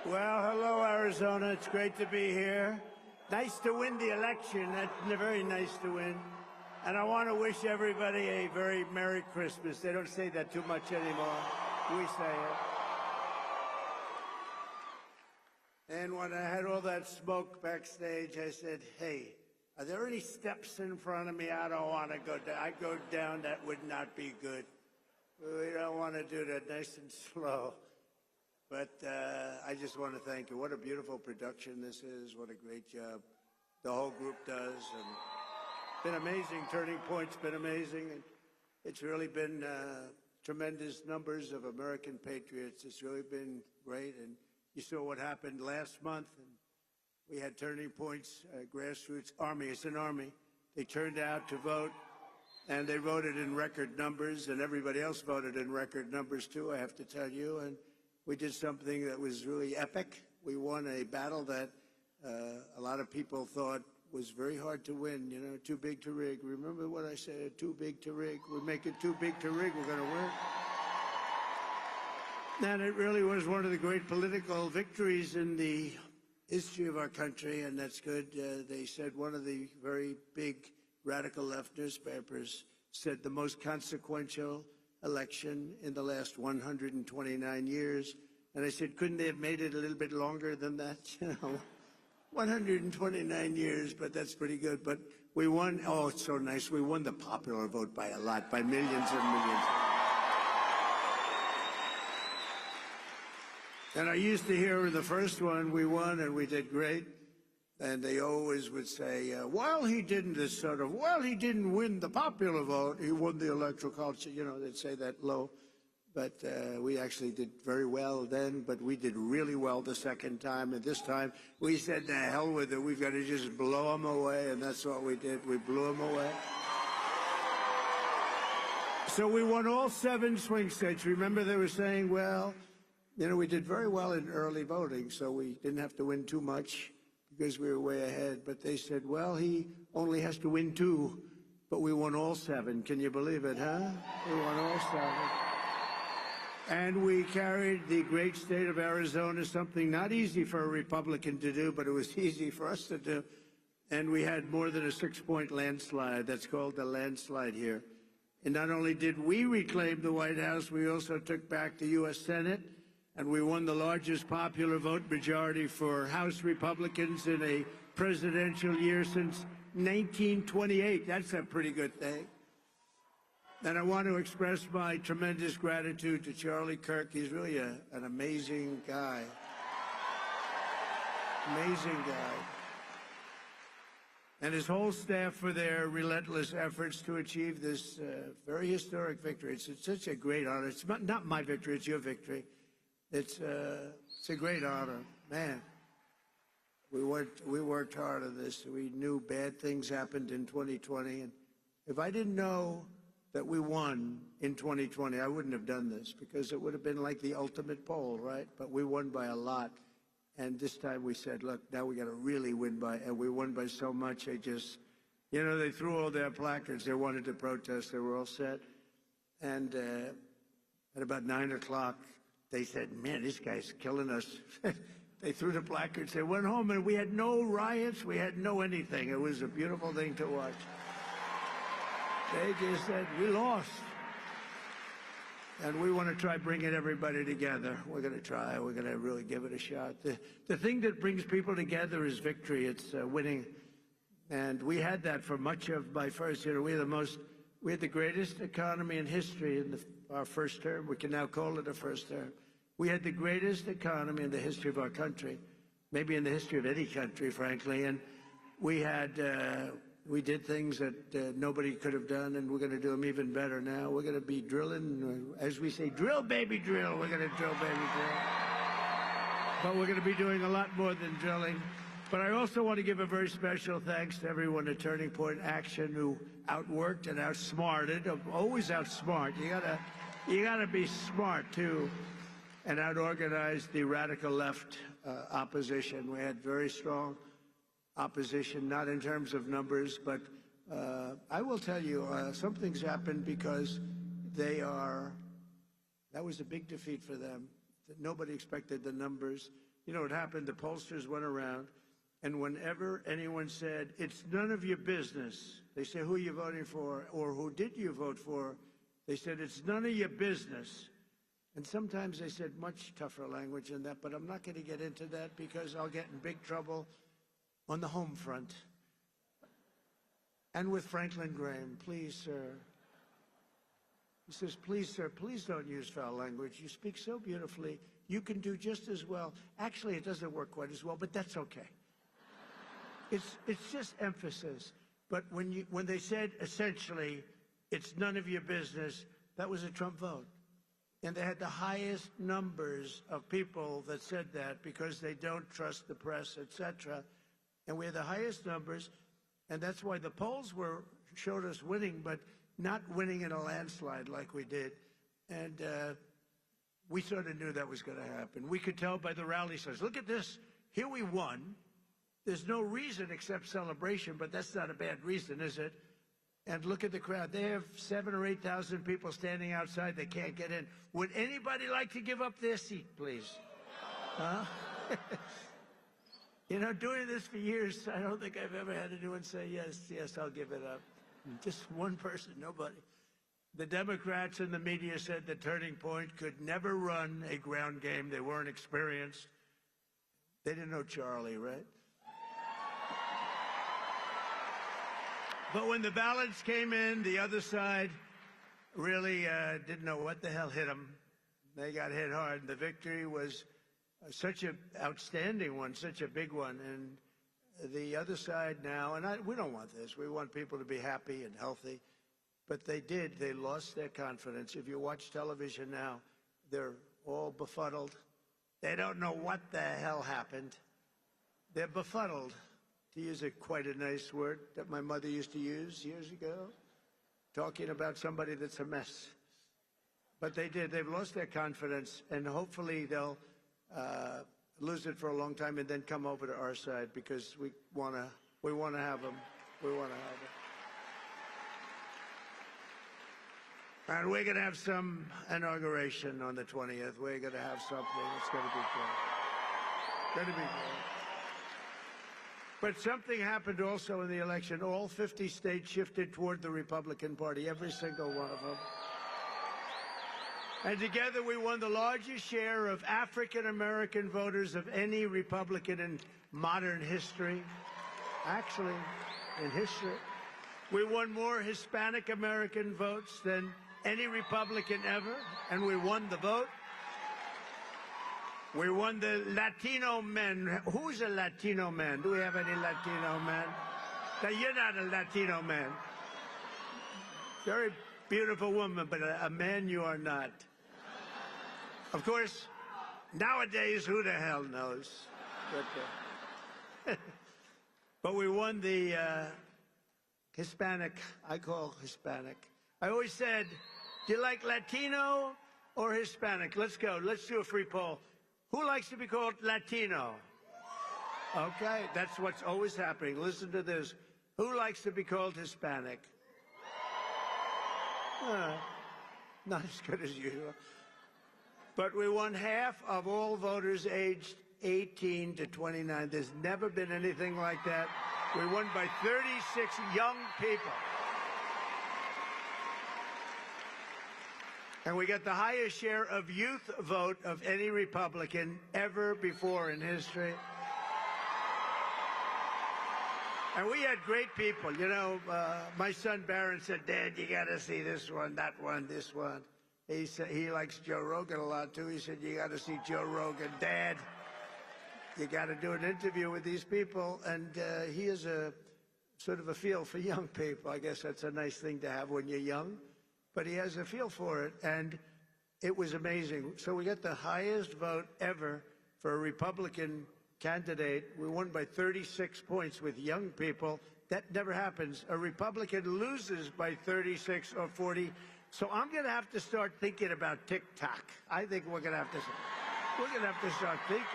Well, hello, Arizona. It's great to be here. Nice to win the election. That's very nice to win. And I want to wish everybody a very Merry Christmas. They don't say that too much anymore. We say it. And when I had all that smoke backstage, I said, hey, are there any steps in front of me? I don't want to go down. I go down, that would not be good. We don't want to do that, nice and slow. But I just want to thank you. What a beautiful production this is. What a great job the whole group does. And been amazing. Turning Point's been amazing. And it's really been tremendous numbers of American patriots. It's really been great. And you saw what happened last month. And we had Turning Point's grassroots army. It's an army. They turned out to vote. And they voted in record numbers. And everybody else voted in record numbers, too, I have to tell you. And we did something that was really epic. We won a battle that a lot of people thought was very hard to win, you know, too big to rig. Remember what I said, too big to rig? We make it too big to rig, we're going to win. And it really was one of the great political victories in the history of our country, and that's good. They said one of the very big radical left newspapers said the most consequential election in the last 129 years. And I said, couldn't they have made it a little bit longer than that? You know, 129 years, but that's pretty good. But we won. Oh, it's so nice. We won the popular vote by a lot, by millions and millions. And I used to hear in the first one, we won and we did great. And they always would say, while he didn't win the popular vote, he won the electoral college. You know, they'd say that low. But we actually did very well then, but we did really well the second time. And this time, we said, to hell with it. We've got to just blow them away. And that's what we did. We blew them away. So we won all 7 swing states. Remember, they were saying, well, you know, we did very well in early voting, so we didn't have to win too much, because we were way ahead. But they said, well, he only has to win 2, but we won all 7. Can you believe it, huh? We won all 7. And we carried the great state of Arizona, something not easy for a Republican to do, but it was easy for us to do. And we had more than a 6-point landslide. That's called the landslide here. And not only did we reclaim the White House, we also took back the U.S. Senate. And we won the largest popular vote majority for House Republicans in a presidential year since 1928. That's a pretty good thing. And I want to express my tremendous gratitude to Charlie Kirk. He's really an amazing guy. Amazing guy. And his whole staff for their relentless efforts to achieve this very historic victory. It's such a great honor. It's not my victory, it's your victory. It's a great honor. Man, we worked hard on this. We knew bad things happened in 2020. And if I didn't know that we won in 2020, I wouldn't have done this, because it would have been like the ultimate poll, right? But we won by a lot. And this time we said, look, now we got to really win by, and we won by so much. They just, you know, they threw all their placards. They wanted to protest. They were all set. And at about 9 o'clock, they said, man, this guy's killing us. They threw the placards. They went home, and we had no riots. We had no anything. It was a beautiful thing to watch. They just said, we lost. And we want to try bringing everybody together. We're going to try. We're going to really give it a shot. The thing that brings people together is victory. It's winning. And we had that for much of my first year. We had the greatest economy in history in our first term. We can now call it a first term. We had the greatest economy in the history of our country, maybe in the history of any country, frankly. And we did things that nobody could have done, and we're going to do them even better now. We're going to be drilling, as we say, drill, baby, drill. We're going to drill, baby, drill. But we're going to be doing a lot more than drilling. But I also want to give a very special thanks to everyone at Turning Point Action who outworked and outsmarted, always outsmart. You gotta be smart too, and outorganized the radical left opposition. We had very strong opposition, not in terms of numbers, but I will tell you, something's happened, because that was a big defeat for them. Nobody expected the numbers. you know what happened? The pollsters went around, and whenever anyone said, it's none of your business, they say, who are you voting for, or who did you vote for? They said, it's none of your business. And sometimes they said much tougher language than that, but I'm not going to get into that because I'll get in big trouble on the home front. And with Franklin Graham, please, sir. He says, please, sir, please don't use foul language. You speak so beautifully. You can do just as well. Actually, it doesn't work quite as well, but that's okay. It's just emphasis. But when they said, essentially, it's none of your business, that was a Trump vote. And they had the highest numbers of people that said that because they don't trust the press, etc. And we had the highest numbers, and that's why the polls showed us winning, but not winning in a landslide like we did. And we sort of knew that was going to happen. We could tell by the rally signs. Look at this. Here we won. There's no reason except celebration, but that's not a bad reason, is it? And look at the crowd. They have 7,000 or 8,000 people standing outside. They can't get in. Would anybody like to give up their seat, please? Huh? You know, doing this for years, I don't think I've ever had anyone say, yes, yes, I'll give it up. Just one person, nobody. The Democrats and the media said the Turning Point could never run a ground game. They weren't experienced. They didn't know Charlie, right? But when the ballots came in, the other side really didn't know what the hell hit them. They got hit hard. The victory was such an outstanding one, such a big one. And the other side now, and we don't want this. We want people to be happy and healthy. But they did. They lost their confidence. If you watch television now, they're all befuddled. They don't know what the hell happened. They're befuddled, to use quite a nice word that my mother used to use years ago, talking about somebody that's a mess. But they did. They've lost their confidence, and hopefully they'll lose it for a long time and then come over to our side because we want to have them. We want to have them. And we're going to have some inauguration on the 20th. We're going to have something. It's going to be great. Going to be great. But something happened also in the election. All 50 states shifted toward the Republican Party, every single one of them. And together we won the largest share of African-American voters of any Republican in modern history. Actually, in history. We won more Hispanic-American votes than any Republican ever, and we won the vote. We won the Latino men. Who's a Latino man? Do we have any Latino men? Now, you're not a Latino man. Very beautiful woman, but a man you are not. Of course, nowadays, who the hell knows? But we won the Hispanic, I call Hispanic. I always said, do you like Latino or Hispanic? Let's go. Let's do a free poll. Who likes to be called Latino? Okay, that's what's always happening. Listen to this. Who likes to be called Hispanic? Not as good as usual. But we won half of all voters aged 18 to 29. There's never been anything like that. We won by 36 young people. And we got the highest share of youth vote of any Republican ever before in history. And we had great people. You know, my son Barron said, Dad, you got to see this one, that one, this one. He said he likes Joe Rogan a lot, too. He said, you got to see Joe Rogan. Dad, you got to do an interview with these people. And he is a sort of a feel for young people. I guess that's a nice thing to have when you're young. But he has a feel for it, and it was amazing. So we got the highest vote ever for a Republican candidate. We won by 36 points with young people. That never happens. A Republican loses by 36 or 40. So I'm going to have to start thinking about TikTok. I think we're going to have to start thinking.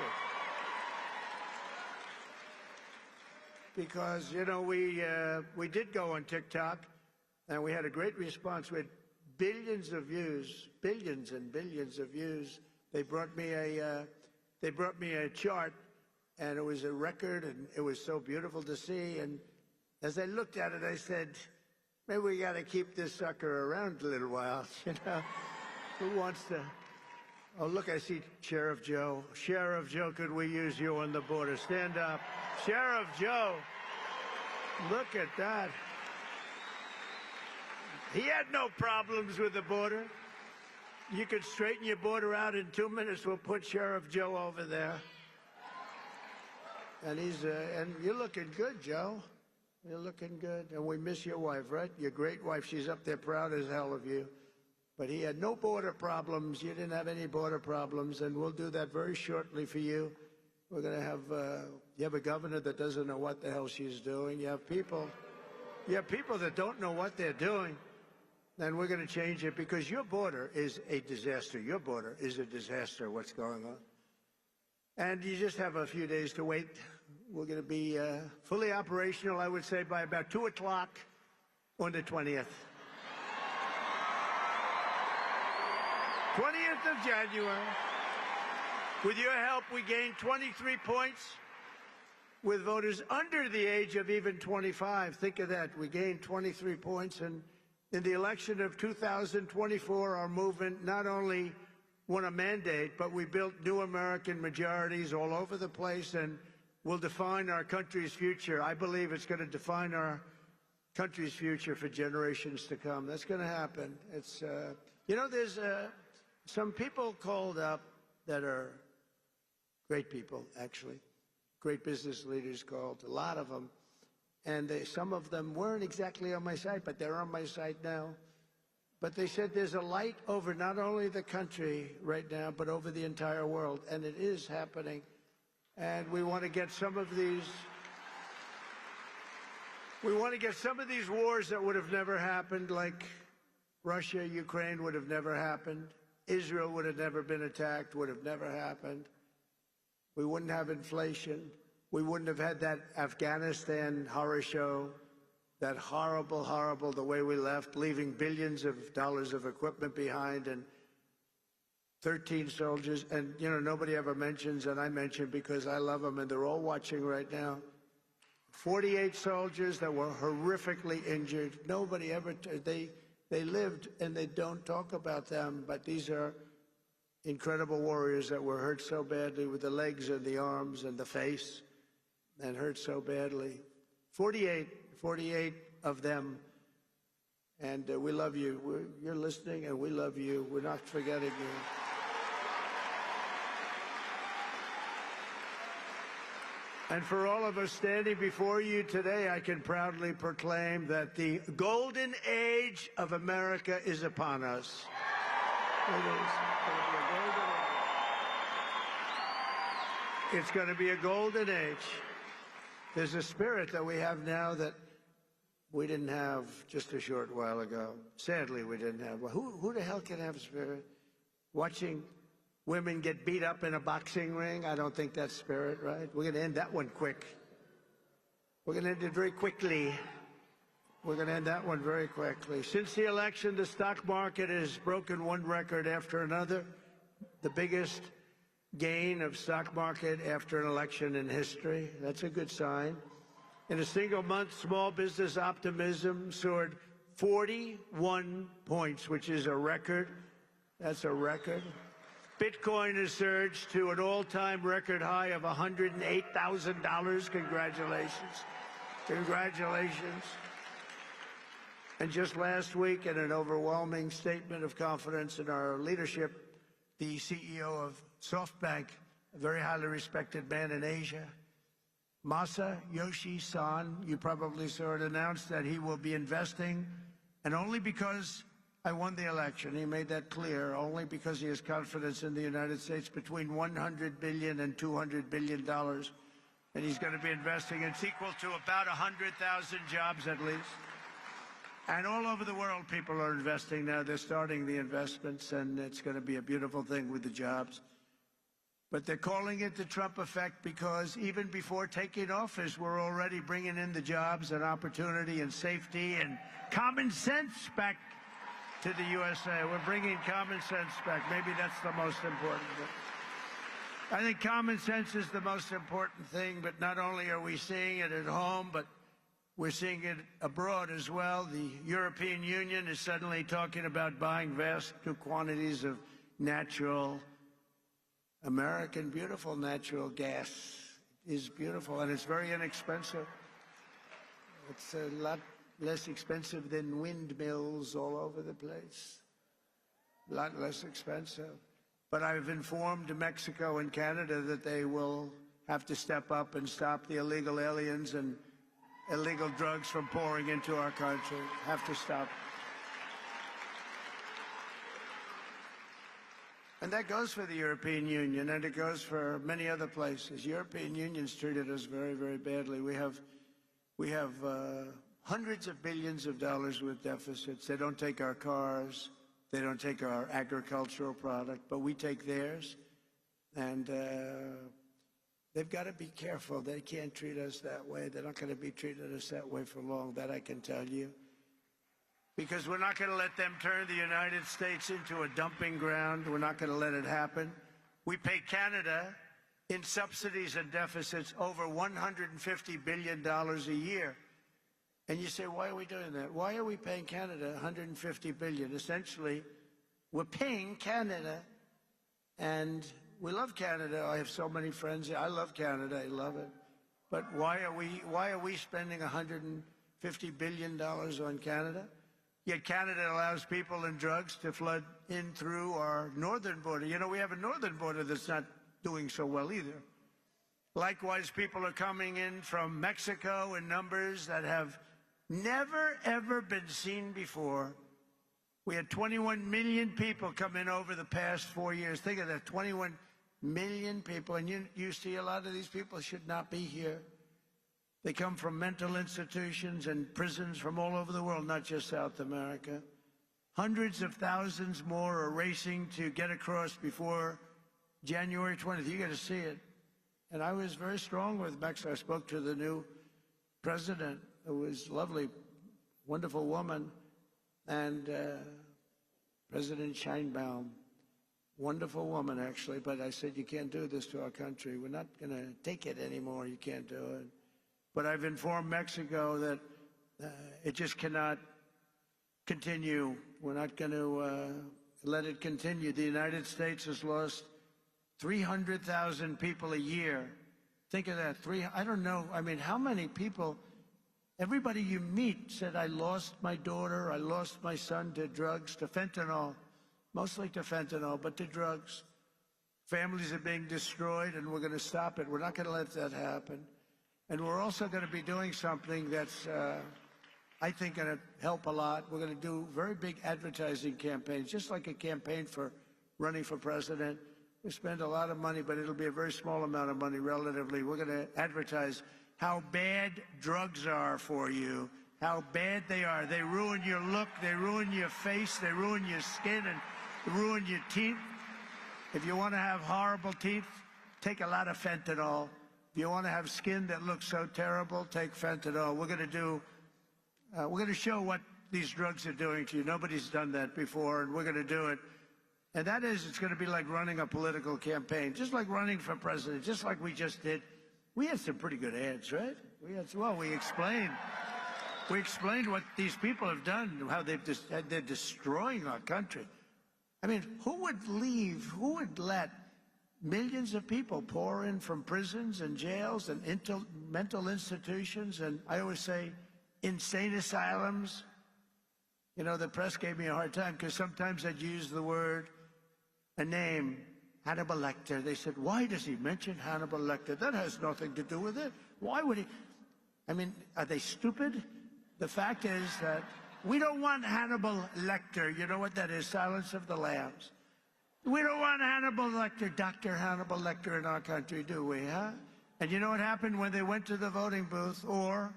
Because, you know, we did go on TikTok, and we had a great response. We had billions of views, billions and billions of views. They brought me a they brought me a chart, and it was a record, and it was so beautiful to see. And as I looked at it, I said, maybe we got to keep this sucker around a little while, you know? Who wants to? Oh, look, I see Sheriff Joe. Sheriff Joe, could we use you on the border? Stand up. Sheriff Joe. Look at that. He had no problems with the border. You could straighten your border out in 2 minutes. We'll put Sheriff Joe over there. And and you're looking good, Joe. You're looking good. And we miss your wife, right? Your great wife. She's up there proud as hell of you. But he had no border problems. You didn't have any border problems. And we'll do that very shortly for you. We're going to have, you have a governor that doesn't know what the hell she's doing. You have people that don't know what they're doing. And we're going to change it because your border is a disaster. Your border is a disaster, what's going on. And you just have a few days to wait. We're going to be fully operational, I would say, by about 2 o'clock on the 20th. 20th of January. With your help, we gained 23 points with voters under the age of even 25. Think of that. We gained 23 points. And in the election of 2024, our movement not only won a mandate, but we built new American majorities all over the place and will define our country's future. I believe it's going to define our country's future for generations to come. That's going to happen. It's, you know, there's some people called up that are great people, actually, great business leaders called, a lot of them. And some of them weren't exactly on my side, but they're on my side now. But they said there's a light over not only the country right now, but over the entire world. And it is happening. And we want to get some of these, wars that would have never happened, like Russia, Ukraine would have never happened. Israel would have never been attacked, would have never happened. We wouldn't have inflation. We wouldn't have had that Afghanistan horror show, that horrible, horrible, the way we left, leaving billions of dollars of equipment behind and 13 soldiers. And, you know, nobody ever mentions, and I mention because I love them, and they're all watching right now. 48 soldiers that were horrifically injured. Nobody ever, they lived, and they don't talk about them, but these are incredible warriors that were hurt so badly with the legs and the arms and the face, and hurt so badly. 48 of them. And we love you. You're listening, and we love you. We're not forgetting you. And for all of us standing before you today, I can proudly proclaim that the golden age of America is upon us. It's going to be a golden age. There's a spirit that we have now that we didn't have just a short while ago. Sadly, we didn't have. Well, who the hell can have a spirit? Watching women get beat up in a boxing ring? I don't think that's spirit, right? We're going to end that one quick. We're going to end it very quickly. We're going to end that one very quickly. Since the election, the stock market has broken one record after another. The biggest gain of stock market after an election in history. That's a good sign. In a single month, small business optimism soared 41 points, which is a record. That's a record. Bitcoin has surged to an all-time record high of $108,000. Congratulations. Congratulations. And just last week, in an overwhelming statement of confidence in our leadership, the CEO of SoftBank, a very highly respected man in Asia, Masayoshi Son, you probably saw it, announced that he will be investing, and only because I won the election, he made that clear, only because he has confidence in the United States, between $100 billion and $200 billion. And he's going to be investing. It's equal to about 100,000 jobs at least. And all over the world, people are investing now. They're starting the investments, and it's going to be a beautiful thing with the jobs. But they're calling it the Trump effect because even before taking office, we're already bringing in the jobs and opportunity and safety and common sense back to the USA. We're bringing common sense back. Maybe that's the most important thing. I think common sense is the most important thing, but not only are we seeing it at home, but we're seeing it abroad as well. The European Union is suddenly talking about buying vast quantities of natural, American, beautiful natural gas. It is beautiful, and it's very inexpensive. It's a lot less expensive than windmills all over the place. A lot less expensive. But I've informed Mexico and Canada that they will have to step up and stop the illegal aliens and illegal drugs from pouring into our country. Have to stop. And that goes for the European Union, and it goes for many other places. European Union's treated us very, very badly. We have hundreds of billions of dollars with deficits. They don't take our cars. They don't take our agricultural product, but we take theirs. And they've got to be careful. They can't treat us that way. They're not going to be treating us that way for long, that I can tell you. Because we're not going to let them turn the United States into a dumping ground. We're not going to let it happen. We pay Canada in subsidies and deficits over $150 billion a year. And you say, why are we doing that? Why are we paying Canada $150 billion? Essentially, we're paying Canada, and we love Canada. I have so many friends. I love Canada. I love it. But why are we spending $150 billion on Canada? Yet Canada allows people and drugs to flood in through our northern border. You know, we have a northern border that's not doing so well either. Likewise, people are coming in from Mexico in numbers that have never, ever been seen before. We had 21 million people come in over the past 4 years. Think of that, 21 million people. And you see a lot of these people should not be here. They come from mental institutions and prisons from all over the world, not just South America. Hundreds of thousands more are racing to get across before January 20th. You got to see it. And I was very strong with Mexico. I spoke to the new president, who was lovely, wonderful woman, and President Sheinbaum, wonderful woman, actually. But I said, you can't do this to our country. We're not going to take it anymore. You can't do it. But I've informed Mexico that it just cannot continue. We're not going to let it continue. The United States has lost 300,000 people a year. Think of that. I don't know. I mean, how many people, everybody you meet said, I lost my daughter, I lost my son to drugs, to fentanyl, mostly to fentanyl, but to drugs. Families are being destroyed, and we're going to stop it. We're not going to let that happen. And we're also going to be doing something that's, I think, going to help a lot. We're going to do very big advertising campaigns, just like a campaign for running for president. We spend a lot of money, but it'll be a very small amount of money relatively. We're going to advertise how bad drugs are for you, how bad they are. They ruin your look, they ruin your face, they ruin your skin, and ruin your teeth. If you want to have horrible teeth, take a lot of fentanyl. If you want to have skin that looks so terrible, take fentanyl. We're going to show what these drugs are doing to you. Nobody's done that before, and we're going to do it. And that is, it's going to be like running a political campaign, just like running for president, just like we just did. We had some pretty good ads, right? We explained what these people have done, how they're destroying our country. I mean, who would let millions of people pour in from prisons and jails and mental institutions, and I always say insane asylums? You know, the press gave me a hard time because sometimes I'd use the word, a name, Hannibal Lecter. They said, why does he mention Hannibal Lecter? That has nothing to do with it. Why would he? I mean, are they stupid? The fact is that we don't want Hannibal Lecter. You know what that is? Silence of the Lambs. We don't want Hannibal Lecter, Dr. Hannibal Lecter in our country, do we, huh? And you know what happened when they went to the voting booth, or,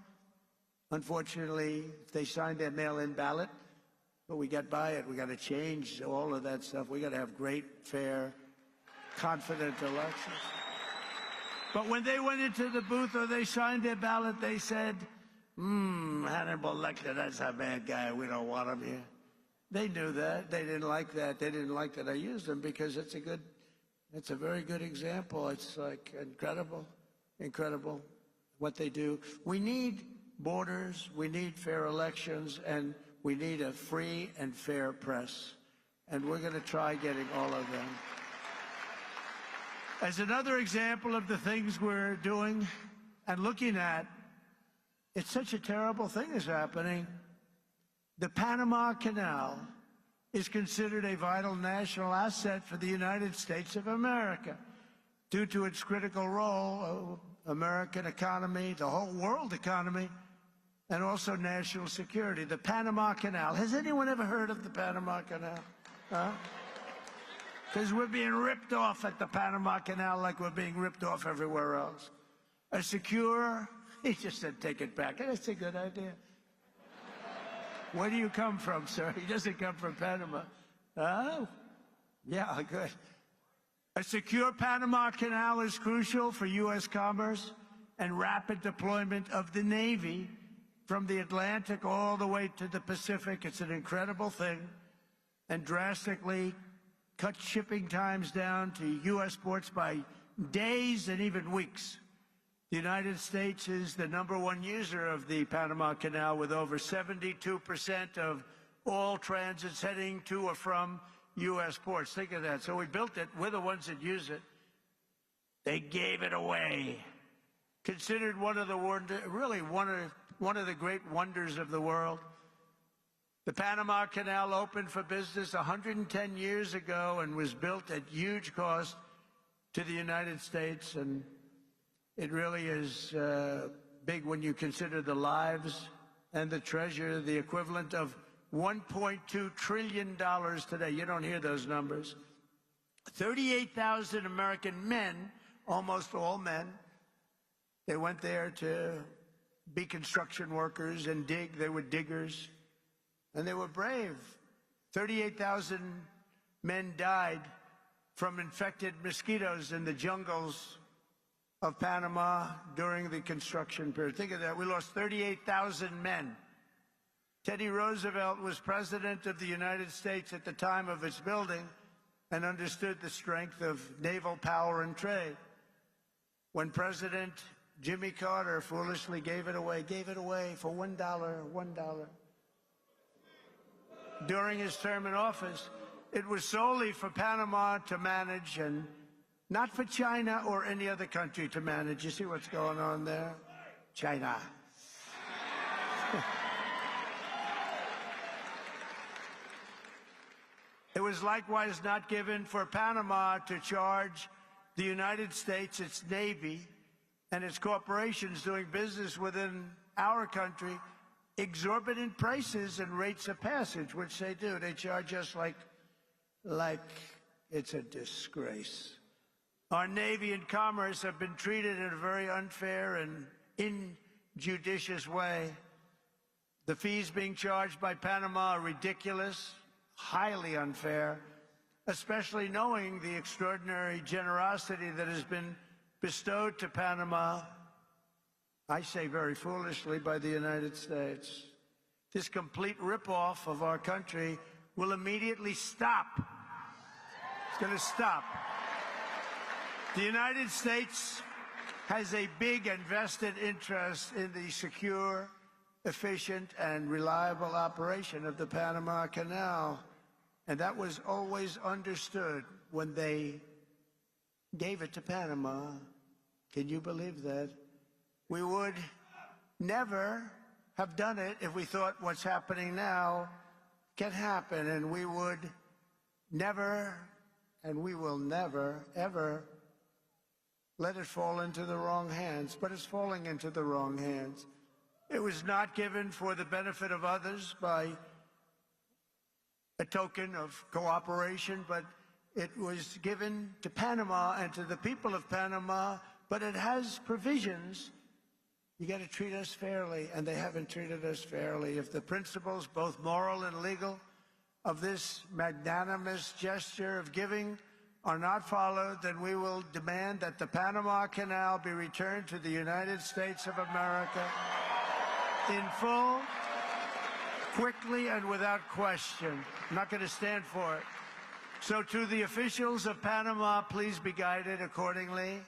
unfortunately, if they signed their mail-in ballot? But we got by it. We got to change all of that stuff. We got to have great, fair, confident elections. But when they went into the booth or they signed their ballot, they said, Hannibal Lecter, that's a bad guy. We don't want him here. They knew that. They didn't like that. They didn't like that I used him because it's a good It's a very good example. It's like incredible, incredible what they do. We need borders, we need fair elections, and we need a free and fair press. And we're going to try getting all of them. As another example of the things we're doing and looking at, it's such a terrible thing is happening. The Panama Canal is considered a vital national asset for the United States of America due to its critical role of American economy, the whole world economy, and also national security. The Panama Canal. Has anyone ever heard of the Panama Canal? Because we're being ripped off at the Panama Canal like we're being ripped off everywhere else. A secure, he just said take it back. That's a good idea. Where do you come from, sir? He doesn't come from Panama. Oh, yeah, good. A secure Panama Canal is crucial for U.S. commerce and rapid deployment of the Navy from the Atlantic all the way to the Pacific. It's an incredible thing, and drastically cut shipping times down to U.S. ports by days and even weeks. The United States is the #1 user of the Panama Canal, with over 72% of all transits heading to or from U.S. ports. Think of that. So we built it. We're the ones that use it. They gave it away. Considered one of the one of the great wonders of the world. The Panama Canal opened for business 110 years ago and was built at huge cost to the United States, and it really is big when you consider the lives and the treasure, the equivalent of $1.2 trillion today. You don't hear those numbers. 38,000 American men, almost all men, they went there to be construction workers and dig. They were diggers, and they were brave. 38,000 men died from infected mosquitoes in the jungles of Panama during the construction period. Think of that. We lost 38,000 men. Teddy Roosevelt was president of the United States at the time of its building and understood the strength of naval power and trade. When President Jimmy Carter foolishly gave it away for $1. During his term in office, it was solely for Panama to manage and not for China or any other country to manage. You see what's going on there? China. It was likewise not given for Panama to charge the United States, its Navy, and its corporations doing business within our country exorbitant prices and rates of passage, which they do. They charge us like it's a disgrace. Our Navy and Commerce have been treated in a very unfair and injudicious way. The fees being charged by Panama are ridiculous, highly unfair, especially knowing the extraordinary generosity that has been bestowed to Panama, I say very foolishly, by the United States. This complete ripoff of our country will immediately stop. It's going to stop. The United States has a big and vested interest in the secure, efficient, and reliable operation of the Panama Canal. And that was always understood when they gave it to Panama. Can you believe that? We would never have done it if we thought what's happening now can happen, and we would never, and we will never, ever let it fall into the wrong hands. But it's falling into the wrong hands. It was not given for the benefit of others by a token of cooperation, but it was given to Panama and to the people of Panama, but it has provisions. You got to treat us fairly, and they haven't treated us fairly. If the principles, both moral and legal, of this magnanimous gesture of giving are not followed, then we will demand that the Panama Canal be returned to the United States of America in full, quickly, and without question. I'm not going to stand for it. So to the officials of Panama, please be guided accordingly.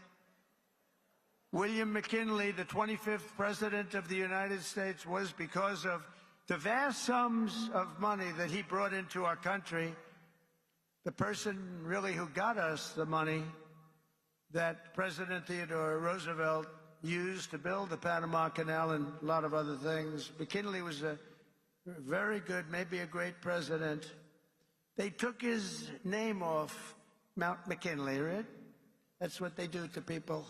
William McKinley, the 25th President of the United States, was because of the vast sums of money that he brought into our country, the person really who got us the money that President Theodore Roosevelt used to build the Panama Canal and a lot of other things. McKinley was a very good, maybe a great president. They took his name off Mount McKinley, right? That's what they do to people.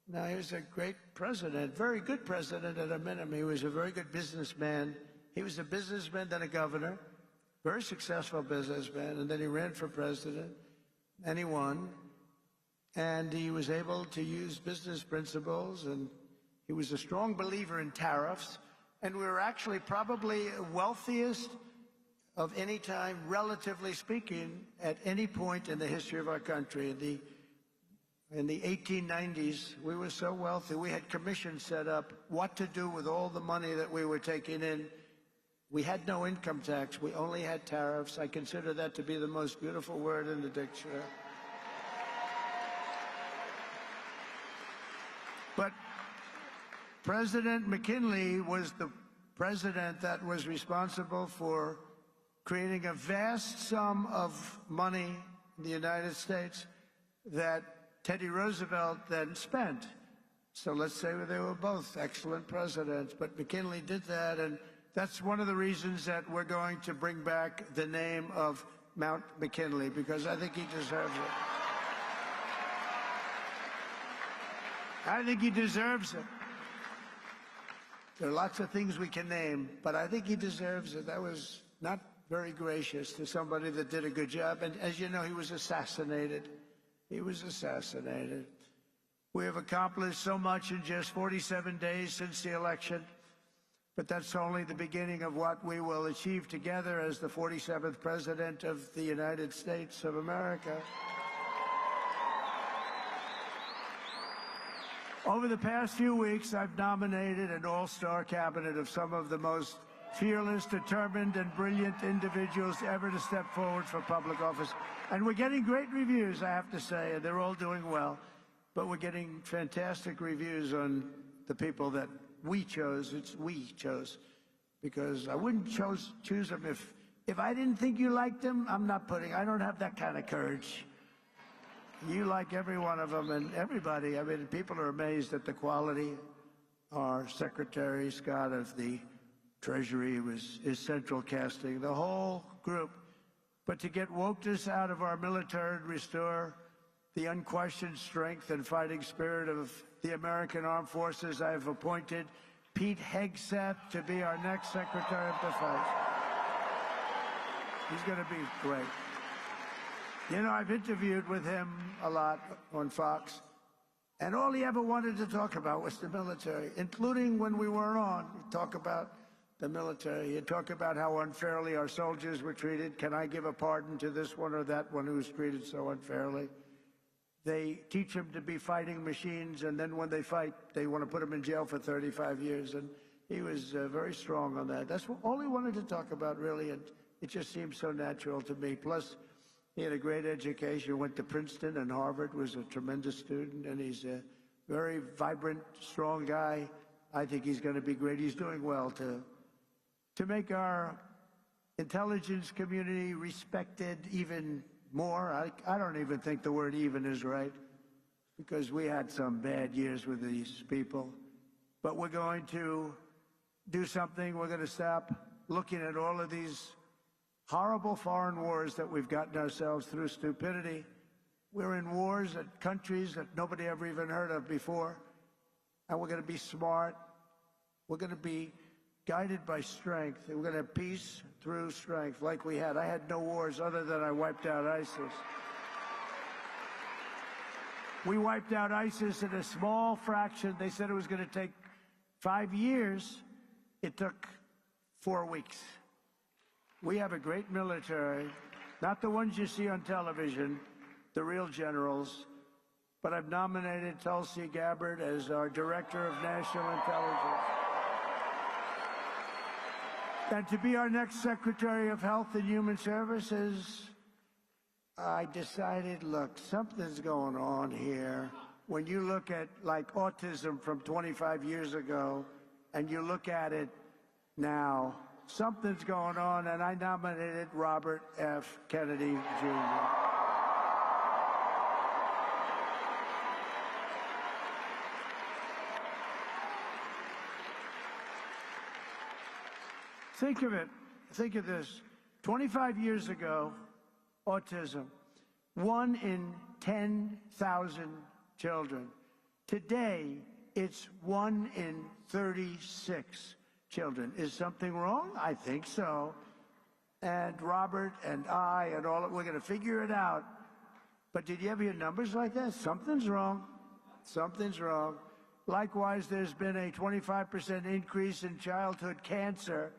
Now, he was a great president, very good president at a minimum. He was a very good businessman. He was a businessman, then a governor, very successful businessman, and then he ran for president, and he won. And he was able to use business principles, and he was a strong believer in tariffs. And we were actually probably wealthiest of any time, relatively speaking, at any point in the history of our country. In the 1890s, we were so wealthy, we had commissions set up what to do with all the money that we were taking in. We had no income tax. We only had tariffs. I consider that to be the most beautiful word in the dictionary. But President McKinley was the president that was responsible for creating a vast sum of money in the United States that Teddy Roosevelt then spent. So let's say they were both excellent presidents, but McKinley did that, and that's one of the reasons that we're going to bring back the name of Mount McKinley, because I think he deserves it. I think he deserves it. There are lots of things we can name, but I think he deserves it. That was not very gracious to somebody that did a good job, and as you know, he was assassinated. He was assassinated. We have accomplished so much in just 47 days since the election, but that's only the beginning of what we will achieve together as the 47th President of the United States of America. Over the past few weeks, I've nominated an all-star cabinet of some of the most fearless, determined, and brilliant individuals ever to step forward for public office. And we're getting great reviews, I have to say, and they're all doing well. But we're getting fantastic reviews on the people that we chose. It's we chose. Because I wouldn't choose them if I didn't think you liked them. I don't have that kind of courage. You like every one of them, and everybody. I mean, people are amazed at the quality. Our Secretary Scott of the Treasury is central casting, the whole group. But to get wokeness out of our military and restore the unquestioned strength and fighting spirit of the American Armed Forces, I have appointed Pete Hegseth to be our next Secretary of Defense. He's going to be great. You know, I've interviewed with him a lot on Fox, and all he ever wanted to talk about was the military, including when we weren't on. He'd talk about the military. He'd talk about how unfairly our soldiers were treated. Can I give a pardon to this one or that one who was treated so unfairly? They teach them to be fighting machines, and then when they fight, they want to put them in jail for 35 years. And he was very strong on that. That's all he wanted to talk about, really, and it just seemed so natural to me. Plus, he had a great education, went to Princeton and Harvard, was a tremendous student, and he's a very vibrant, strong guy. I think he's going to be great. He's doing well to make our intelligence community respected even more. I don't even think the word even is right, because we had some bad years with these people. But we're going to do something. We're going to stop looking at all of these horrible foreign wars that we've gotten ourselves through stupidity. We're in wars at countries that nobody ever even heard of before. And we're going to be smart. We're going to be guided by strength. And we're going to have peace through strength like we had. I had no wars other than I wiped out ISIS. We wiped out ISIS in a small fraction. They said it was going to take 5 years. It took 4 weeks. We have a great military, not the ones you see on television, the real generals, but I've nominated Tulsi Gabbard as our Director of National Intelligence. And to be our next Secretary of Health and Human Services, I decided, look, something's going on here. When you look at like autism from 25 years ago and you look at it now, something's going on, and I nominated Robert F. Kennedy, Jr. Think of it. Think of this. 25 years ago, autism, 1 in 10,000 children. Today, it's 1 in 36 children. Is something wrong? I think so. And Robert and I and all, we're going to figure it out. But did you ever hear numbers like that? Something's wrong. Something's wrong. Likewise, there's been a 25% increase in childhood cancer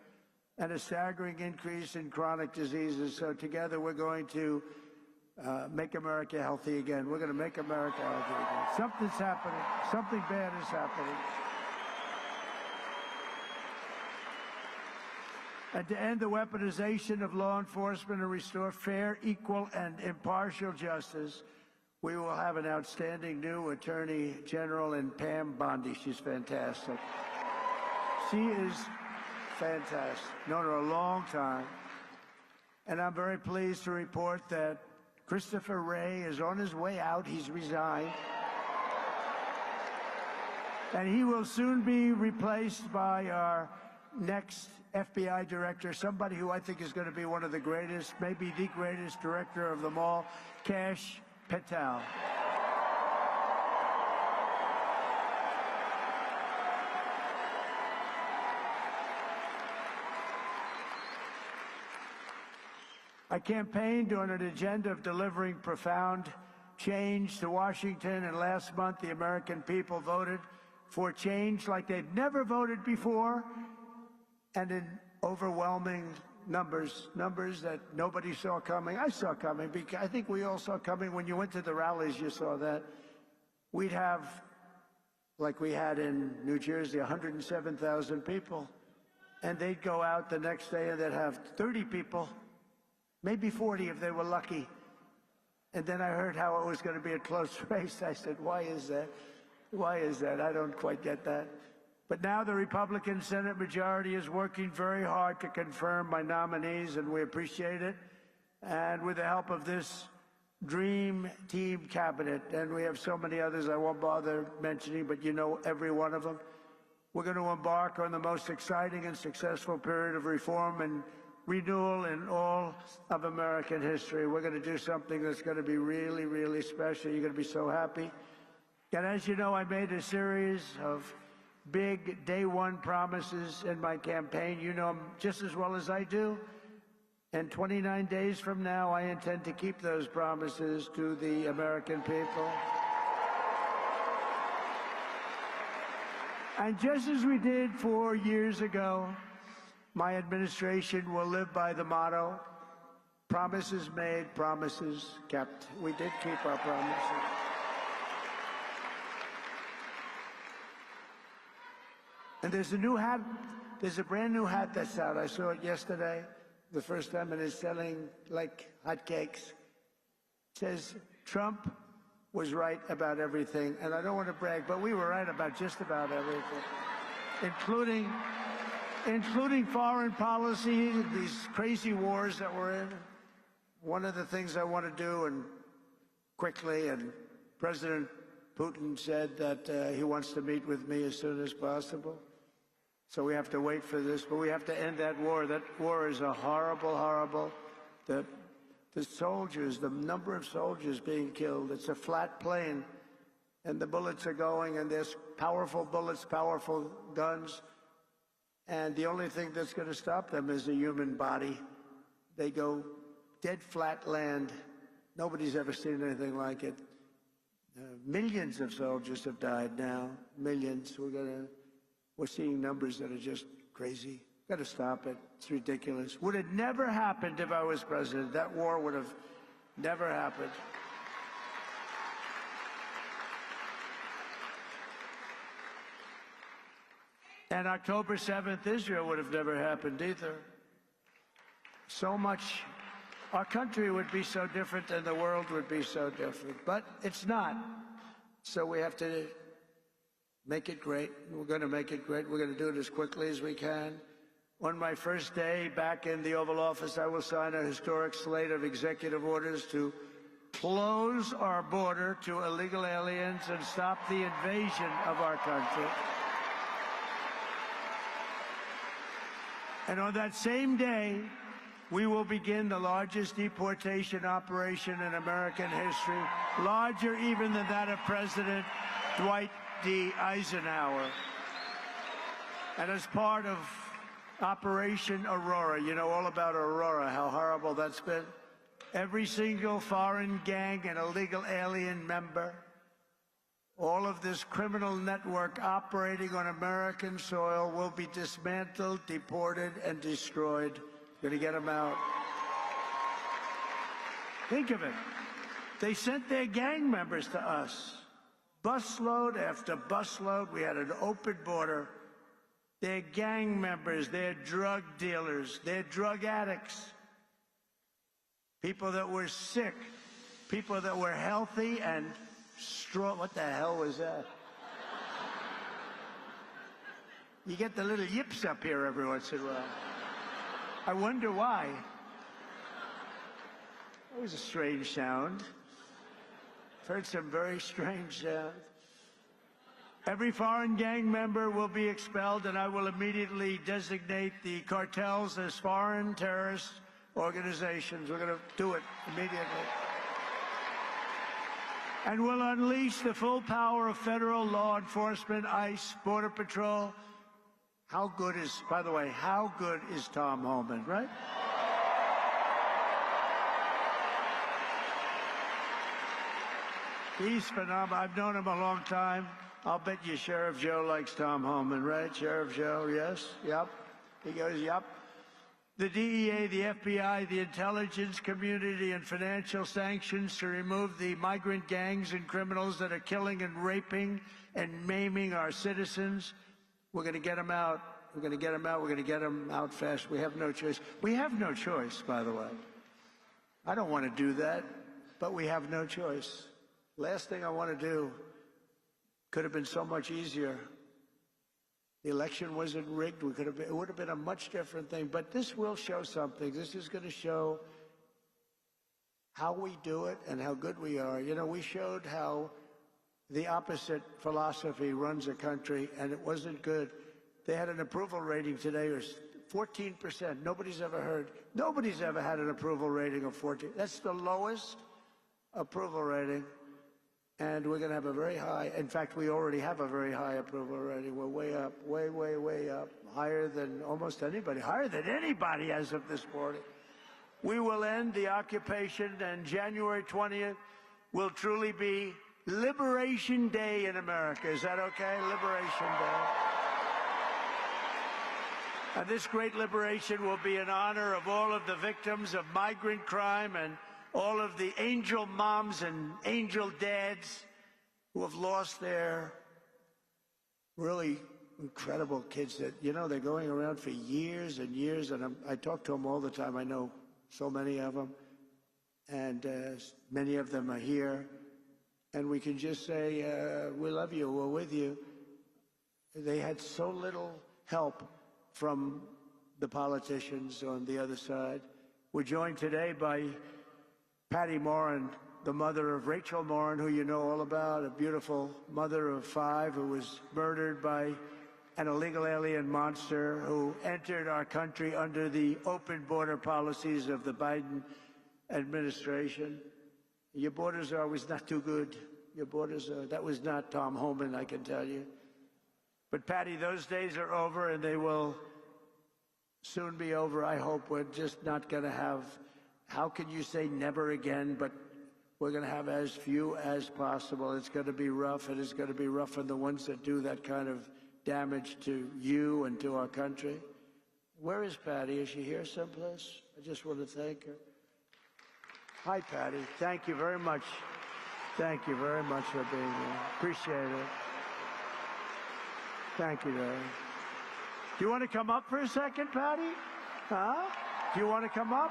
and a staggering increase in chronic diseases. So together we're going to make America healthy again. We're going to make America healthy again. Something's happening. Something bad is happening. And to end the weaponization of law enforcement and restore fair, equal, and impartial justice, we will have an outstanding new Attorney General in Pam Bondi. She's fantastic. She is fantastic. Known her a long time. And I'm very pleased to report that Christopher Wray is on his way out. He's resigned. And he will soon be replaced by our next FBI director, somebody who I think is going to be one of the greatest, maybe the greatest director of them all, Kash Patel. I campaigned on an agenda of delivering profound change to Washington, and last month the American people voted for change like they've never voted before, and in overwhelming numbers that nobody saw coming. I saw coming, because I think we all saw coming. When you went to the rallies, you saw that. We'd have, like we had in New Jersey, 107,000 people, and they'd go out the next day and they'd have 30 people, maybe 40 if they were lucky. And then I heard how it was going to be a close race. I said, why is that? Why is that? I don't quite get that. But now the Republican Senate majority is working very hard to confirm my nominees, and we appreciate it. And with the help of this dream team cabinet, and we have so many others I won't bother mentioning, but you know every one of them, we're going to embark on the most exciting and successful period of reform and renewal in all of American history. We're going to do something that's going to be really, really special. You're going to be so happy. And as you know, I made a series of big day one promises in my campaign. You know them just as well as I do. And 29 days from now, I intend to keep those promises to the American people. And just as we did 4 years ago, my administration will live by the motto, promises made, promises kept. We did keep our promises. And there's a new hat, there's a brand new hat that's out. I saw it yesterday, the first time, and it's selling like hotcakes. It says, Trump was right about everything. And I don't want to brag, but we were right about just about everything, including foreign policy, these crazy wars that we're in. One of the things I want to do, and quickly, and President Putin said that he wants to meet with me as soon as possible. So we have to wait for this, but we have to end that war. That war is a horrible, horrible, the soldiers, the number of soldiers being killed, it's a flat plane, and the bullets are going, and there's powerful bullets, powerful guns, and the only thing that's going to stop them is the human body. They go dead flat land. Nobody's ever seen anything like it. Millions of soldiers have died now, millions. We're seeing numbers that are just crazy. Got to stop it. It's ridiculous. Would have never happened if I was president. That war would have never happened. And October 7th, Israel would have never happened either. So much our country would be so different and the world would be so different. But it's not. So we have to make it great. We're going to make it great. We're going to do it as quickly as we can. On my first day back in the Oval Office, I will sign a historic slate of executive orders to close our border to illegal aliens and stop the invasion of our country. And on that same day, we will begin the largest deportation operation in American history, larger even than that of President Dwight D. Eisenhower. And as part of Operation Aurora, you know all about Aurora, how horrible that's been. Every single foreign gang and illegal alien member, all of this criminal network operating on American soil will be dismantled, deported, and destroyed. Going to get them out. Think of it. They sent their gang members to us. Busload after busload. We had an open border. They're gang members. They're drug dealers. They're drug addicts. People that were sick. People that were healthy and strong. What the hell was that? You get the little yips up here every once in a while. I wonder why. That was a strange sound. I've heard some very strange sounds. Every foreign gang member will be expelled, and I will immediately designate the cartels as foreign terrorist organizations. We're going to do it immediately. And we'll unleash the full power of federal law enforcement, ICE, Border Patrol. How good is, by the way, how good is Tom Homan, right? He's phenomenal. I've known him a long time. I'll bet you Sheriff Joe likes Tom Homan, right? Sheriff Joe, yes? Yep. He goes, yep. The DEA, the FBI, the intelligence community, and financial sanctions to remove the migrant gangs and criminals that are killing and raping and maiming our citizens. We're going to get them out. We're going to get them out. We're going to get them out fast. We have no choice. We have no choice, by the way. I don't want to do that, but we have no choice. Last thing I want to do could have been so much easier. The election wasn't rigged. It would have been a much different thing. But this will show something. This is going to show how we do it and how good we are. You know, we showed how the opposite philosophy runs a country, and it wasn't good. They had an approval rating today of 14%. Nobody's ever had an approval rating of 14. That's the lowest approval rating. And we're going to have a very high, in fact, we already have a very high approval rating. We're way up, way, way, way up, higher than almost anybody, higher than anybody as of this morning. We will end the occupation, and January 20th will truly be Liberation Day in America. Is that okay? Liberation Day. And this great liberation will be in honor of all of the victims of migrant crime and all of the angel moms and angel dads who have lost their really incredible kids that, you know, they're going around for years and years. And I talk to them all the time. I know so many of them. And many of them are here. And we can just say, we love you, we're with you. They had so little help from the politicians on the other side. We're joined today by Patty Morin, the mother of Rachel Morin, who you know all about, a beautiful mother of 5 who was murdered by an illegal alien monster who entered our country under the open border policies of the Biden administration. Your borders are always not too good. Your borders are, that was not Tom Homan, I can tell you. But Patty, those days are over, and they will soon be over. I hope we're just not going to have, how can you say never again, but we're going to have as few as possible. It's going to be rough, and it's going to be rough on the ones that do that kind of damage to you and to our country. Where is Patty? Is she here someplace? I just want to thank her. Hi, Patty. Thank you very much. Thank you very much for being here. Appreciate it. Thank you, darling. Do you want to come up for a second, Patty? Huh? Do you want to come up?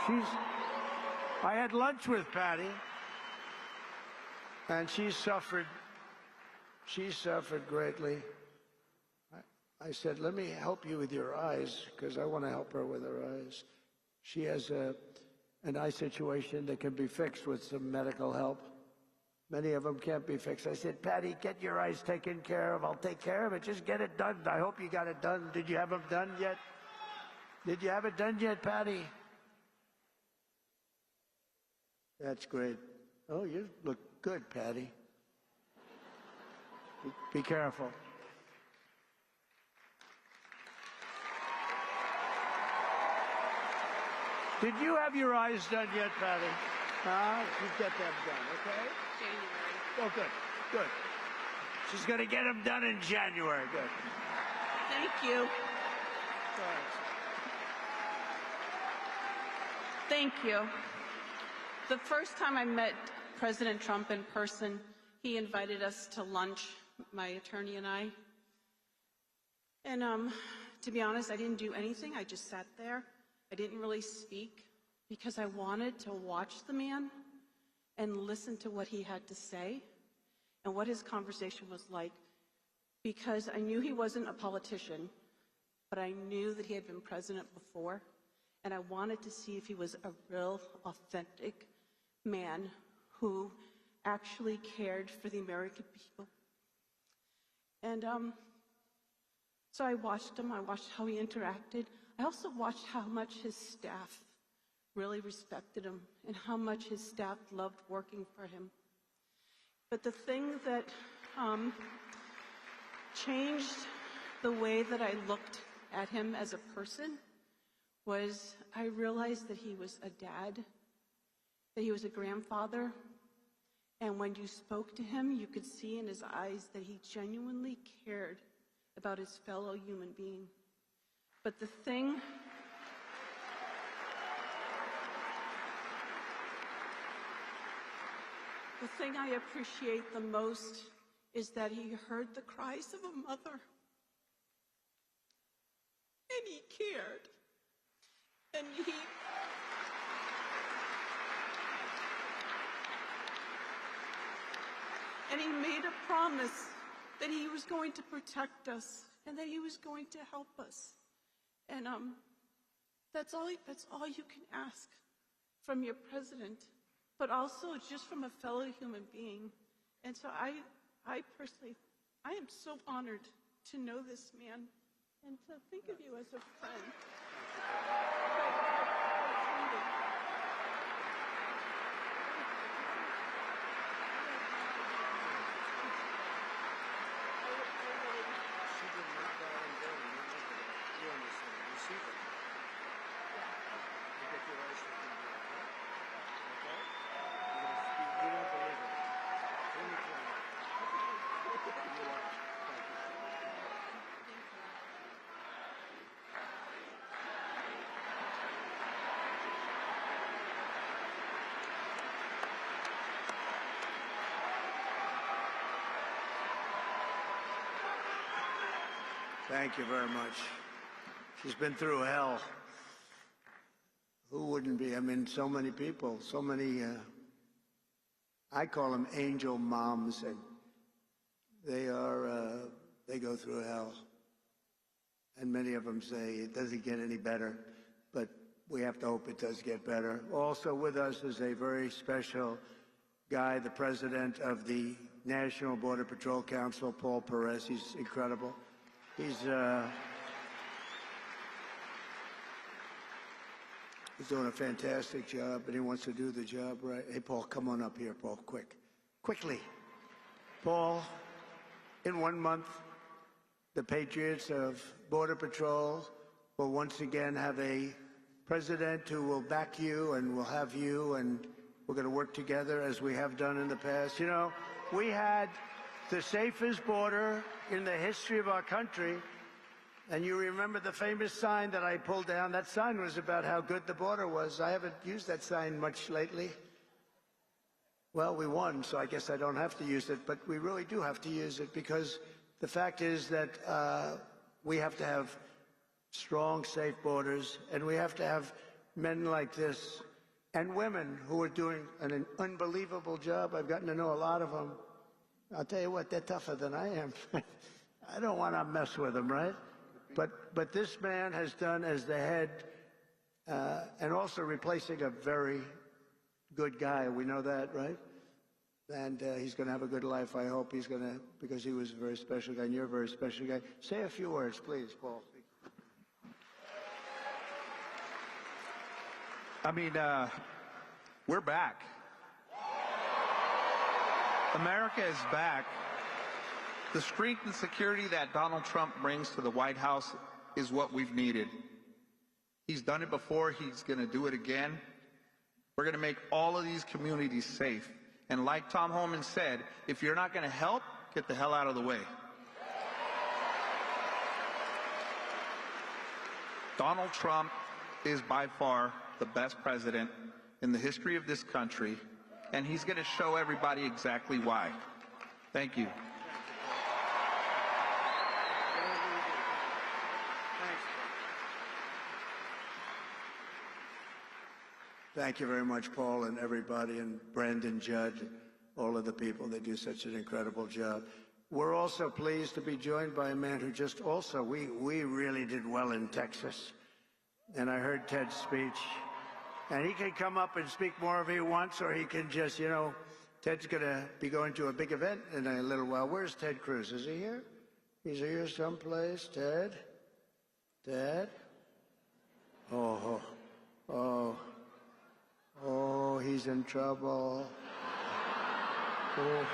I had lunch with Patty, and she suffered greatly. I said, let me help you with your eyes, because I want to help her with her eyes. She has an eye situation that can be fixed with some medical help. Many of them can't be fixed. I said, Patty, get your eyes taken care of. I'll take care of it. Just get it done. I hope you got it done. Did you have them done yet? Did you have it done yet, Patty? That's great. Oh, you look good, Patty. Be careful. Did you have your eyes done yet, Patty? You get them done, okay? January. Oh, good, good. She's going to get them done in January. Good. Thank you. Thank you. The first time I met President Trump in person, he invited us to lunch, my attorney and I. And to be honest, I didn't do anything. I just sat there. I didn't really speak because I wanted to watch the man and listen to what he had to say and what his conversation was like, because I knew he wasn't a politician, but I knew that he had been president before, and I wanted to see if he was a real, authentic man who actually cared for the American people. And so I watched him. I watched how he interacted. I also watched how much his staff really respected him and how much his staff loved working for him. But the thing that changed the way that I looked at him as a person was I realized that he was a dad, that he was a grandfather, and when you spoke to him, you could see in his eyes that he genuinely cared about his fellow human being. But the thing I appreciate the most is that he heard the cries of a mother, and he cared, and he made a promise that he was going to protect us and that he was going to help us. And that's all you can ask from your president, but also just from a fellow human being. And so I personally, I am so honored to know this man and to think of you as a friend. Thank you very much. She's been through hell. Who wouldn't be? I mean, so many people, so many, I call them angel moms, and they go through hell. And many of them say it doesn't get any better, but we have to hope it does get better. Also with us is a very special guy, the president of the National Border Patrol Council, Paul Perez. He's incredible. He's doing a fantastic job, and he wants to do the job right. Hey, Paul, come on up here, Paul, quickly. Paul, in 1 month, the Patriots of Border Patrol will once again have a president who will back you and will have you, and we're going to work together as we have done in the past. You know, we had the safest border in the history of our country, and you remember the famous sign that I pulled down. That sign was about how good the border was. I haven't used that sign much lately. Well, we won, so I guess I don't have to use it, but we really do have to use it, because the fact is that we have to have strong, safe borders, and we have to have men like this, and women who are doing an unbelievable job. I've gotten to know a lot of them. I'll tell you what, they're tougher than I am. I don't want to mess with them, right? But this man has done as the head, and also replacing a very good guy. We know that, right? And he's going to have a good life, I hope. He's going to, because he was a very special guy, and you're a very special guy. Say a few words, please, Paul. I mean, we're back. America is back. The strength and security that Donald Trump brings to the White House is what we've needed. He's done it before. He's going to do it again. We're going to make all of these communities safe. And like Tom Homan said, if you're not going to help, get the hell out of the way. Donald Trump is by far the best president in the history of this country, and he's going to show everybody exactly why. Thank you. Thank you very much, Paul, and everybody, and Brandon Judd, and all of the people that do such an incredible job. We're also pleased to be joined by a man who just also, we really did well in Texas. And I heard Ted's speech. And he can come up and speak more if he wants, or he can just, you know, Ted's going to be going to a big event in a little while. Where's Ted Cruz? Is he here? He's here someplace. Ted? Ted? Oh, oh. Oh, he's in trouble. Oh.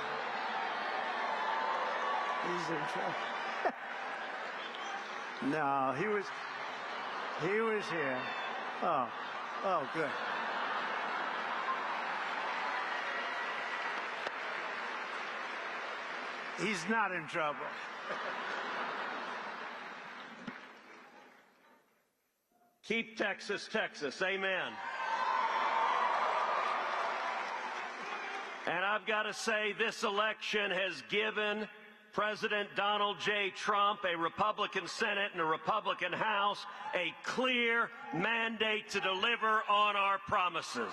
He's in trouble. No, he was here. Oh, good. He's not in trouble. Keep Texas, Texas. Amen. And I've got to say, this election has given President Donald J. Trump, a Republican Senate and a Republican House, a clear mandate to deliver on our promises.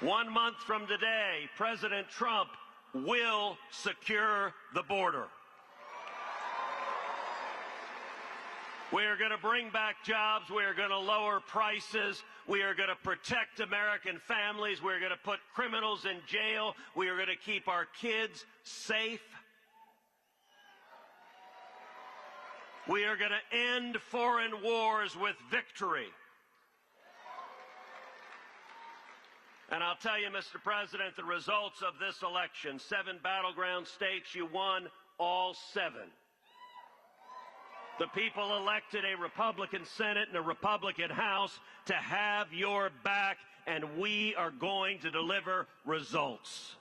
One month from today, President Trump will secure the border. We are going to bring back jobs. We are going to lower prices. We are going to protect American families. We are going to put criminals in jail. We are going to keep our kids safe. We are going to end foreign wars with victory. And I'll tell you, Mr. President, the results of this election, 7 battleground states, you won all 7. The people elected a Republican Senate and a Republican House to have your back, and we are going to deliver results.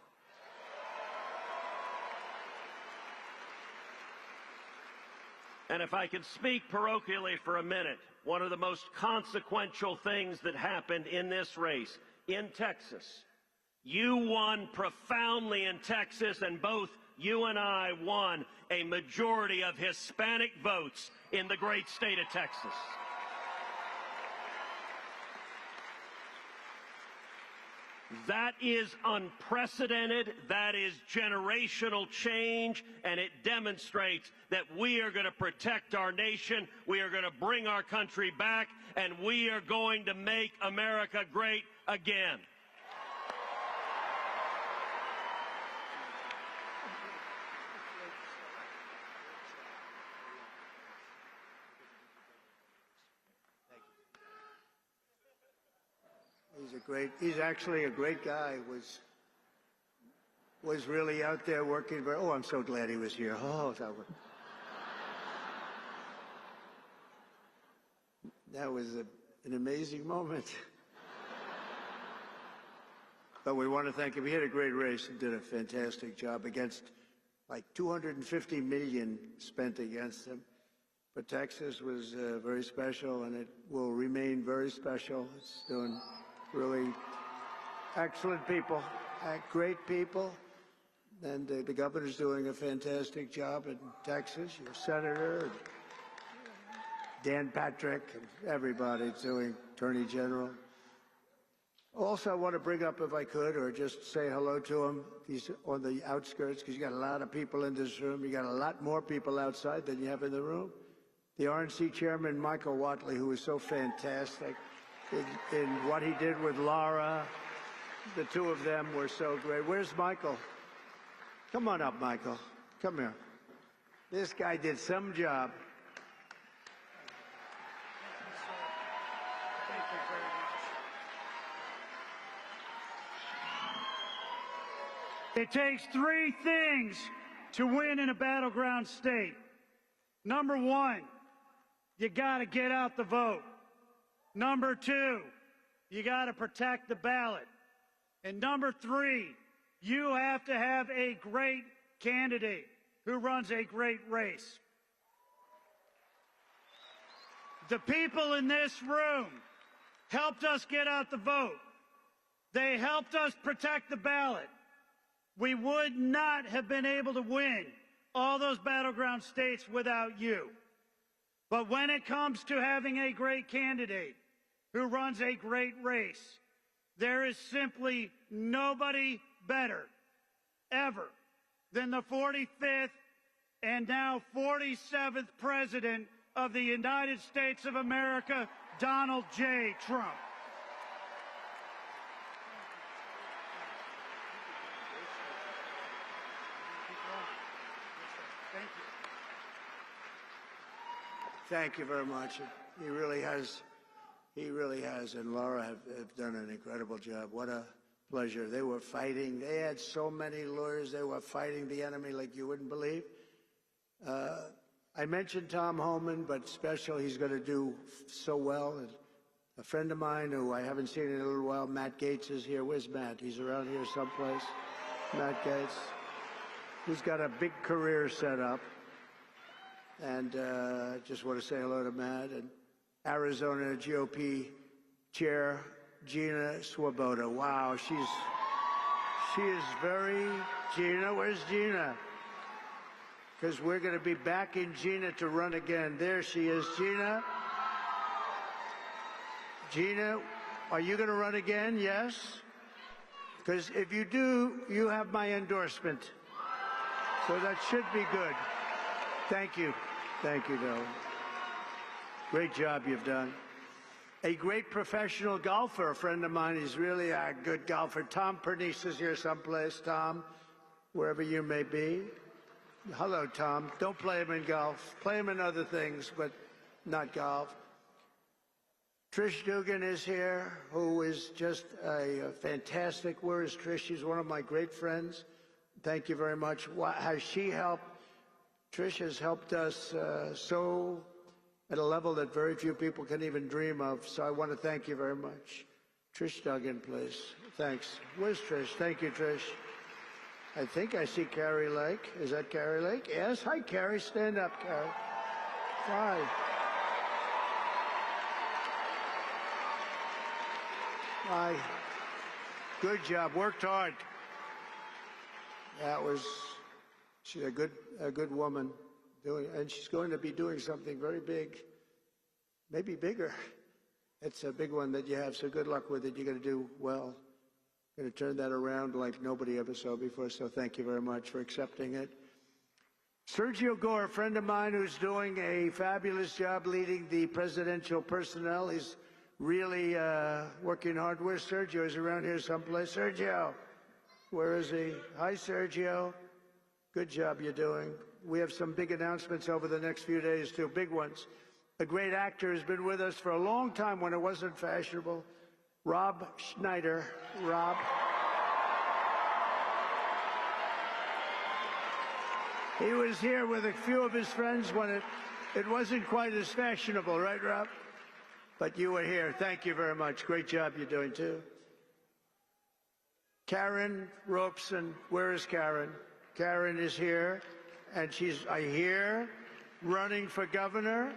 And if I can speak parochially for a minute, one of the most consequential things that happened in this race in Texas, you won profoundly in Texas, and both you and I won a majority of Hispanic votes in the great state of Texas. That is unprecedented. That is generational change, and it demonstrates that we are going to protect our nation, we are going to bring our country back, and we are going to make America great again. He's actually a great guy, was really out there working very, oh, I'm so glad he was here. Oh, that was an amazing moment. But we want to thank him. He had a great race and did a fantastic job against like 250 million spent against him. But Texas was very special, and it will remain very special. It's doing really excellent people, great people. And the governor's doing a fantastic job in Texas. Your senator, and Dan Patrick, and everybody's doing, Attorney General. Also, I want to bring up, if I could, or just say hello to him. He's on the outskirts, because you got a lot of people in this room. You got a lot more people outside than you have in the room. The RNC chairman, Michael Watley, who was so fantastic in what he did with Laura. The two of them were so great. Where's Michael? Come on up, Michael. Come here. This guy did some job. Thank you very much. It takes three things to win in a battleground state. Number one, you got to get out the vote. Number two, you got to protect the ballot. And number three, you have to have a great candidate who runs a great race. The people in this room helped us get out the vote. They helped us protect the ballot. We would not have been able to win all those battleground states without you. But when it comes to having a great candidate who runs a great race, there is simply nobody better ever than the 45th and now 47th President of the United States of America, Donald J. Trump. Thank you very much. He really has, and Laura have done an incredible job. What a pleasure. They were fighting. They had so many lawyers. They were fighting the enemy like you wouldn't believe. I mentioned Tom Homan, but special, he's going to do so well. And a friend of mine who I haven't seen in a little while, Matt Gaetz, is here. Where's Matt? He's around here someplace. Matt Gaetz, who's got a big career set up. And just want to say hello to Matt. And Arizona GOP Chair Gina Swoboda. Wow, she is very, Gina, where's Gina? Because we're going to be backing Gina to run again. There she is, Gina. Gina, are you going to run again? Yes? Because if you do, you have my endorsement. So that should be good. Thank you. Thank you, Dylan. Great job you've done. A great professional golfer, a friend of mine. He's really a good golfer. Tom Pernice is here someplace. Tom, wherever you may be. Hello, Tom. Don't play him in golf. Play him in other things, but not golf. Trish Dugan is here, who is just a fantastic. Where is Trish? She's one of my great friends. Thank you very much. Has she helped? Trish has helped us so at a level that very few people can even dream of. So I want to thank you very much. Trish Duggan, please. Thanks. Where's Trish? Thank you, Trish. I think I see Carrie Lake. Is that Carrie Lake? Yes. Hi, Carrie. Stand up, Carrie. Hi. Hi. Good job. Worked hard. That was... She's a good woman, and she's going to be doing something very big, maybe bigger. It's a big one that you have, so good luck with it. You're going to do well. You're going to turn that around like nobody ever saw before, so thank you very much for accepting it. Sergio Gore, a friend of mine who's doing a fabulous job leading the presidential personnel. He's really working hard. Where's Sergio? He's around here someplace. Sergio, where is he? Hi, Sergio. Good job you're doing. We have some big announcements over the next few days, too, big ones. A great actor has been with us for a long time when it wasn't fashionable. Rob Schneider. Rob. He was here with a few of his friends when it wasn't quite as fashionable, right, Rob? But you were here. Thank you very much. Great job you're doing, too. Karen Robeson. Where is Karen? Karen is here, and she's, I hear, running for governor.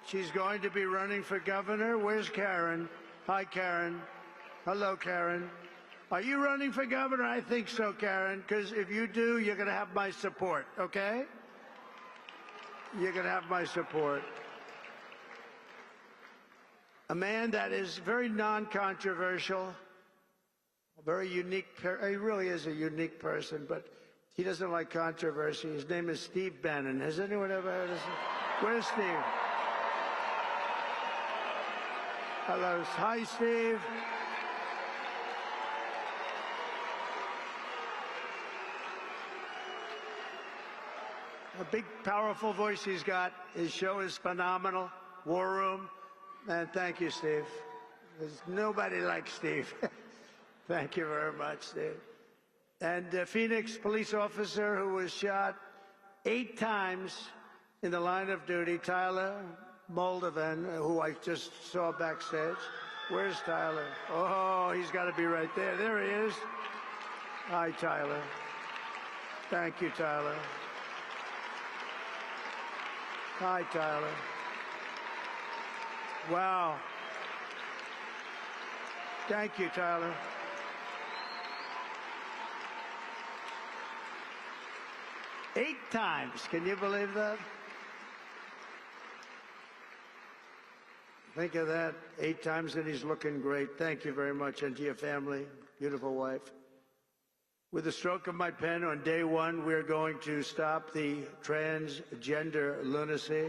She's going to be running for governor. Where's Karen? Hi, Karen. Hello, Karen. Are you running for governor? I think so, Karen, because if you do, you're going to have my support, okay? You're going to have my support. A man that is very non-controversial, a very unique, he really is a unique person, but he doesn't like controversy. His name is Steve Bannon. Has anyone ever heard of him? Where's Steve? Hello. Hi, Steve. A big, powerful voice he's got. His show is phenomenal. War Room. And thank you, Steve. There's nobody like Steve. Thank you very much, Steve. And a Phoenix police officer who was shot 8 times in the line of duty, Tyler Moldovan, who I just saw backstage. Where's Tyler? Oh, he's got to be right there. There he is. Hi, Tyler. Thank you, Tyler. Hi, Tyler. Wow. Thank you, Tyler. Eight times. Can you believe that? Think of that. 8 times, and he's looking great. Thank you very much. And to your family, beautiful wife. With the stroke of my pen on day 1, we're going to stop the transgender lunacy.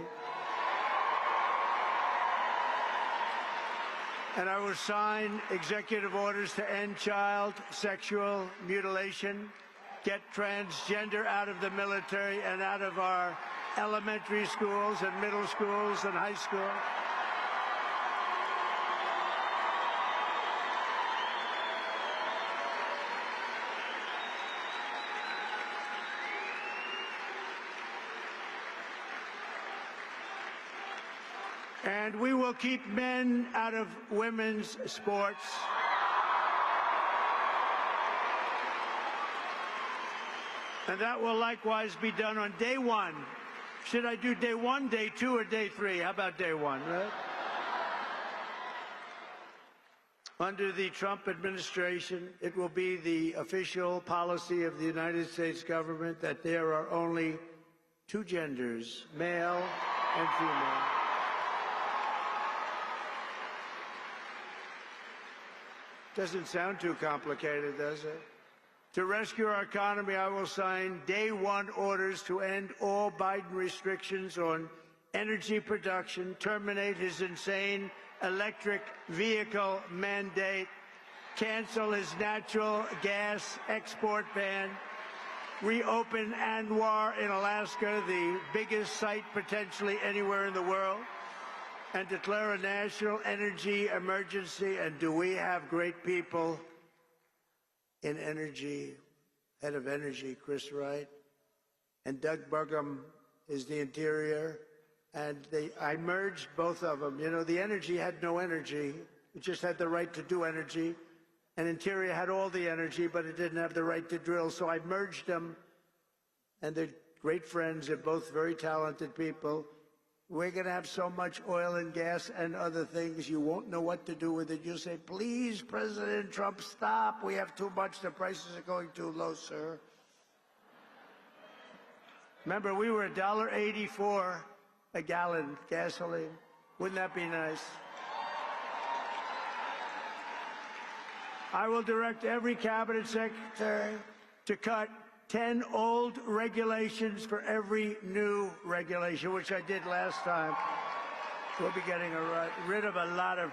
And I will sign executive orders to end child sexual mutilation, get transgender out of the military and out of our elementary schools and middle schools and high school. And we will keep men out of women's sports. And that will likewise be done on day 1. Should I do day 1, day 2, or day 3? How about day 1, right? Under the Trump administration, it will be the official policy of the United States government that there are only 2 genders, male and female. Doesn't sound too complicated, does it? To rescue our economy, I will sign day 1 orders to end all Biden restrictions on energy production, terminate his insane electric vehicle mandate, cancel his natural gas export ban, reopen Anwar in Alaska, the biggest site potentially anywhere in the world, and declare a national energy emergency. And do we have great people in energy, head of energy, Chris Wright, and Doug Burgum is the interior. And I merged both of them. You know, the energy had no energy. It just had the right to do energy. And interior had all the energy, but it didn't have the right to drill. So I merged them. And they're great friends. They're both very talented people. We're going to have so much oil and gas and other things, you won't know what to do with it. You'll say, please, President Trump, stop. We have too much. The prices are going too low, sir. Remember, we were $1.84 a gallon gasoline. Wouldn't that be nice? I will direct every cabinet secretary to cut 10 old regulations for every new regulation, which I did last time. We'll be getting rid of a lot of...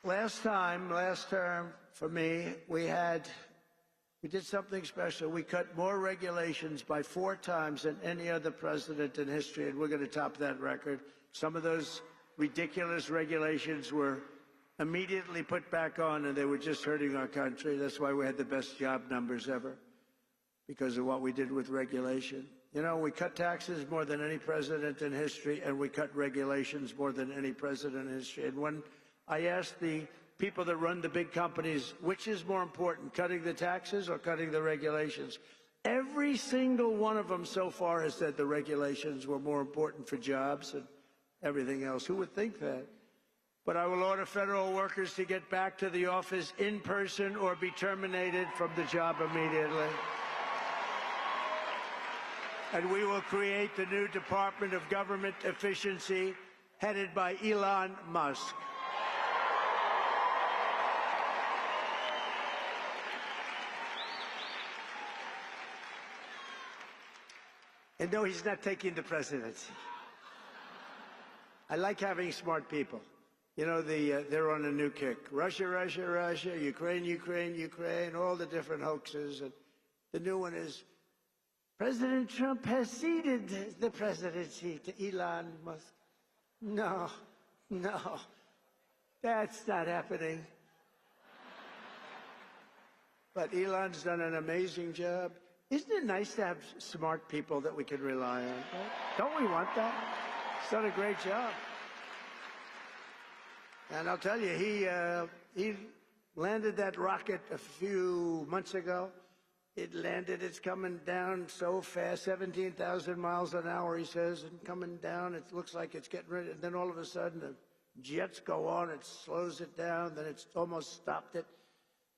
Last term, for me, we did something special. We cut more regulations by 4 times than any other president in history, and we're going to top that record. Some of those ridiculous regulations were immediately put back on, and they were just hurting our country. That's why we had the best job numbers ever, because of what we did with regulation. You know, we cut taxes more than any president in history, and we cut regulations more than any president in history. And when I asked the people that run the big companies, which is more important, cutting the taxes or cutting the regulations, every single one of them so far has said the regulations were more important for jobs and everything else. Who would think that? but I will order federal workers to get back to the office in person or be terminated from the job immediately. And we will create the new Department of Government Efficiency headed by Elon Musk. And no, he's not taking the presidency. I like having smart people. You know, they're on a new kick. Russia, Russia, Russia, Ukraine, Ukraine, Ukraine, all the different hoaxes. And the new one is, President Trump has ceded the presidency to Elon Musk. No, no, that's not happening. But Elon's done an amazing job. Isn't it nice to have smart people that we can rely on? Right? Don't we want that? He's done a great job. And I'll tell you, he landed that rocket a few months ago. It landed, it's coming down so fast, 17,000 miles an hour, he says, and coming down, it looks like it's getting ready. And then all of a sudden, the jets go on, it slows it down, then it's almost stopped it.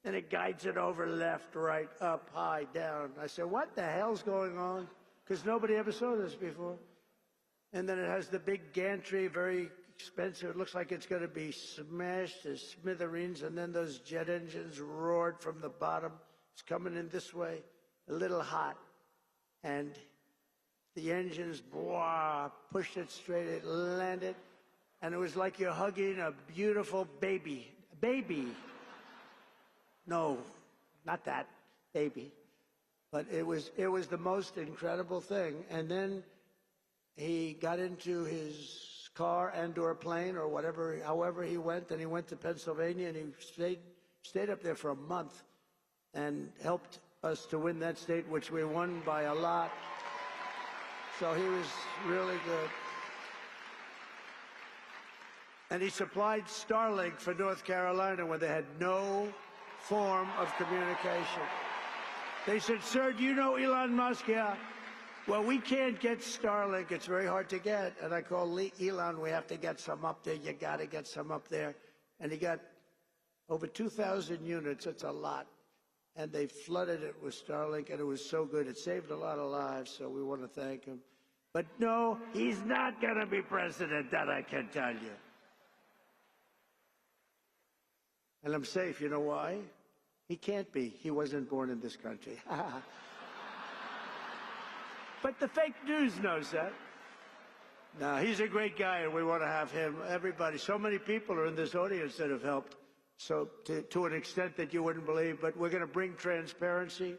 Then it guides it over left, right, up, high, down. I said, what the hell's going on? Because nobody ever saw this before. And then it has the big gantry, very expensive. It looks like it's going to be smashed to smithereens. And then those jet engines roared from the bottom. It's coming in this way, a little hot. And the engines, pushed it straight, it landed. And it was like you're hugging a beautiful baby. Baby. No, not that baby. But it was the most incredible thing. And then he got into his car and/or plane or whatever, however he went, and he went to Pennsylvania, and he stayed up there for a month and helped us to win that state, which we won by a lot. So he was really good. And he supplied Starlink for North Carolina when they had no form of communication. They said, sir, do you know Elon Musk? Yeah. Well, we can't get Starlink. It's very hard to get. And I called Elon, we have to get some up there. You got to get some up there. And he got over 2,000 units. It's a lot. And they flooded it with Starlink, and it was so good. It saved a lot of lives, so we want to thank him. But no, he's not going to be president, that I can tell you. And I'm safe. You know why? He can't be. He wasn't born in this country. But the fake news knows that. No, he's a great guy, and we want to have him. Everybody, so many people are in this audience that have helped, so to an extent that you wouldn't believe. But we're going to bring transparency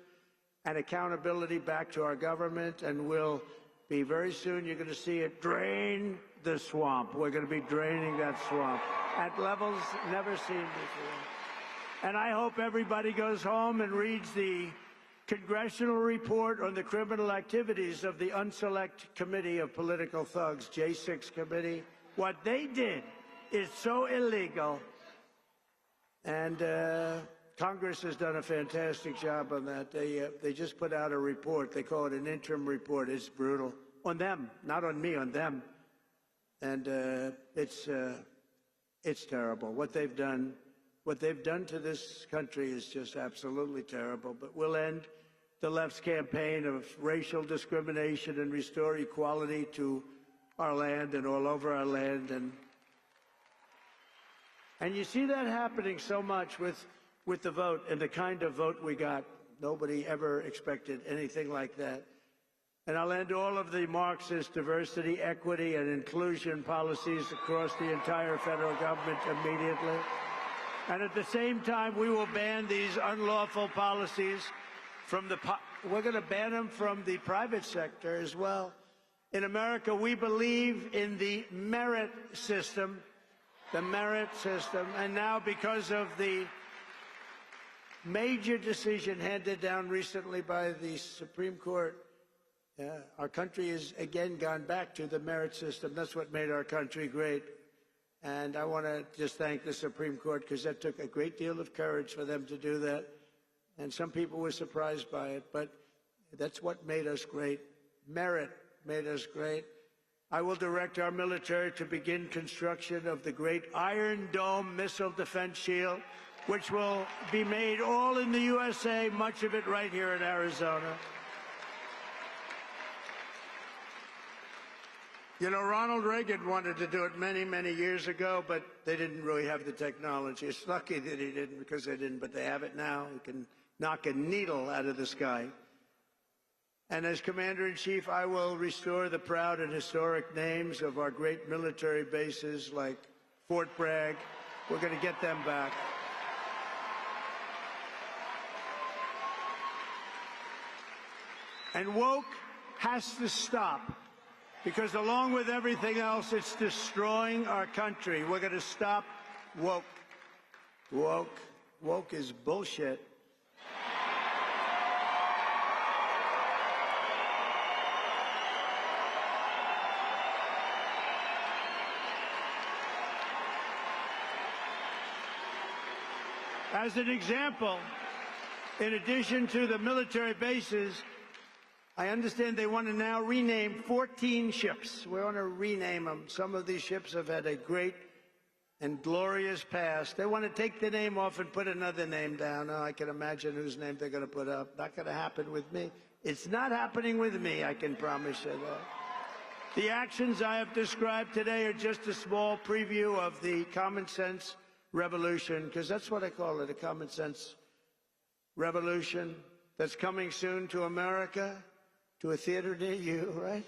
and accountability back to our government, and we'll be very soon, you're going to see it drain the swamp. We're going to be draining that swamp at levels never seen before. And I hope everybody goes home and reads the congressional report on the criminal activities of the Unselect Committee of Political Thugs, J6 Committee. What they did is so illegal. And Congress has done a fantastic job on that. They just put out a report. They call it an interim report. It's brutal. On them, not on me, on them. And it's terrible. What they've done to this country is just absolutely terrible. But we'll end the left's campaign of racial discrimination and restore equality to our land and all over our land. And you see that happening so much with the vote and the kind of vote we got. Nobody ever expected anything like that. And I'll end all of the Marxist diversity, equity, and inclusion policies across the entire federal government immediately. And at the same time, we will ban these unlawful policies from we're going to ban them from the private sector as well. In America, we believe in the merit system, and now because of the major decision handed down recently by the Supreme Court, our country has again gone back to the merit system. That's what made our country great. And I want to just thank the Supreme Court, because that took a great deal of courage for them to do that. And some people were surprised by it, but that's what made us great. Merit made us great. I will direct our military to begin construction of the great Iron Dome missile defense shield, which will be made all in the USA, much of it right here in Arizona. You know, Ronald Reagan wanted to do it many, many years ago, but they didn't really have the technology. It's lucky that he didn't, because they didn't, but they have it now. You can knock a needle out of the sky. And as Commander-in-Chief, I will restore the proud and historic names of our great military bases like Fort Bragg. We're going to get them back. And woke has to stop, because along with everything else, it's destroying our country. We're going to stop woke. Woke is bullshit. As an example, in addition to the military bases, I understand they want to now rename 14 ships. We want to rename them. Some of these ships have had a great and glorious past. They want to take the name off and put another name down. Oh, I can imagine whose name they're going to put up. Not going to happen with me. It's not happening with me, I can promise you that. The actions I have described today are just a small preview of the common sense revolution, because that's what I call it, a common sense revolution that's coming soon to America, to a theater near you, right?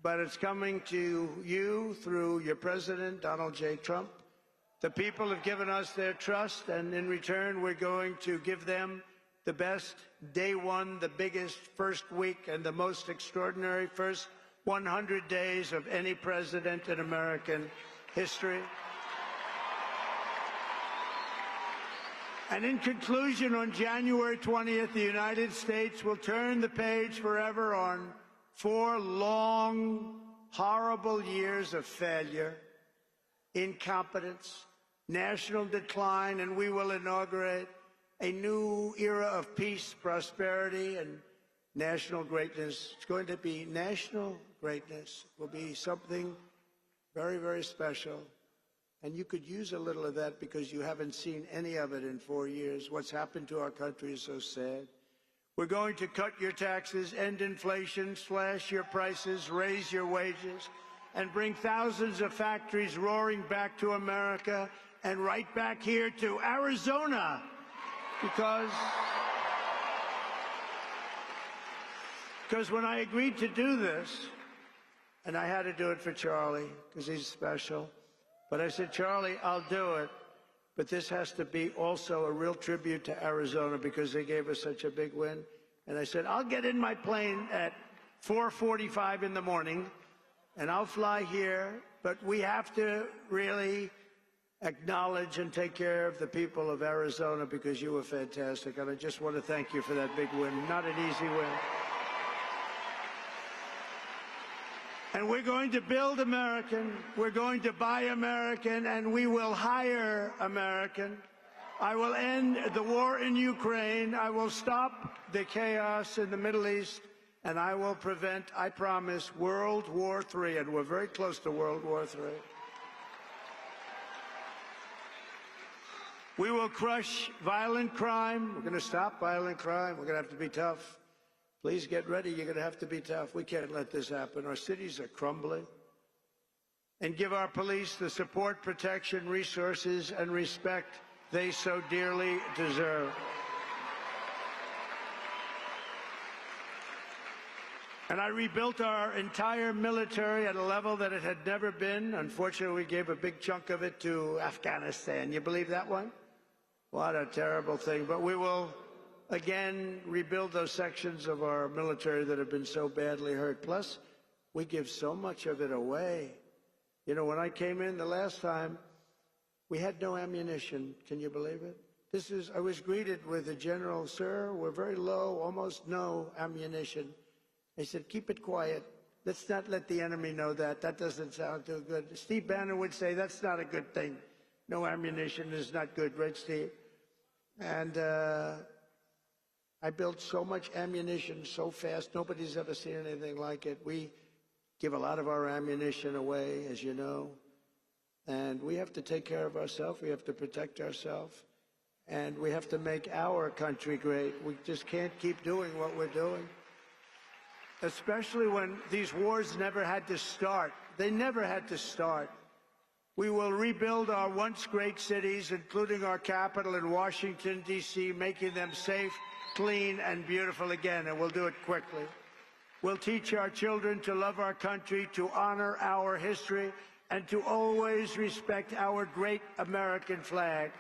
But it's coming to you through your president, Donald J. Trump. The people have given us their trust, and in return, we're going to give them the best day one, the biggest first week, and the most extraordinary first 100 days of any president in American history. And in conclusion, on January 20th, the United States will turn the page forever on 4 long, horrible years of failure, incompetence, national decline, and we will inaugurate a new era of peace, prosperity, and national greatness. It's going to be national greatness. It will be something very, very special. And you could use a little of that, because you haven't seen any of it in 4 years. What's happened to our country is so sad. We're going to cut your taxes, end inflation, slash your prices, raise your wages, and bring thousands of factories roaring back to America and right back here to Arizona. Because when I agreed to do this, and I had to do it for Charlie, because he's special, but I said, Charlie, I'll do it, but this has to be also a real tribute to Arizona, because they gave us such a big win. And I said, I'll get in my plane at 4:45 in the morning, and I'll fly here, but we have to really acknowledge and take care of the people of Arizona, because you were fantastic. And I just want to thank you for that big win. Not an easy win. And we're going to build American, we're going to buy American, and we will hire American. I will end the war in Ukraine. I will stop the chaos in the Middle East, and I will prevent, I promise, World War III. And we're very close to World War III. We will crush violent crime. We're going to stop violent crime. We're going to have to be tough. Please get ready. You're going to have to be tough. We can't let this happen. Our cities are crumbling. And give our police the support, protection, resources, and respect they so dearly deserve. And I rebuilt our entire military at a level that it had never been. Unfortunately, we gave a big chunk of it to Afghanistan. You believe that one? What a terrible thing. But we will again rebuild those sections of our military that have been so badly hurt. Plus, we give so much of it away. You know, when I came in the last time, we had no ammunition. Can you believe it? I was greeted with a general, sir, we're very low, almost no ammunition. I said, keep it quiet. Let's not let the enemy know that. That doesn't sound too good. Steve Bannon would say that's not a good thing. No ammunition is not good, right, Steve? And I built so much ammunition so fast. Nobody's ever seen anything like it. We give a lot of our ammunition away, as you know. And we have to take care of ourselves. We have to protect ourselves. And we have to make our country great. We just can't keep doing what we're doing, especially when these wars never had to start. They never had to start. We will rebuild our once great cities, including our capital in Washington, D.C., making them safe, clean, and beautiful again, and we'll do it quickly. We'll teach our children to love our country, to honor our history, and to always respect our great American flag.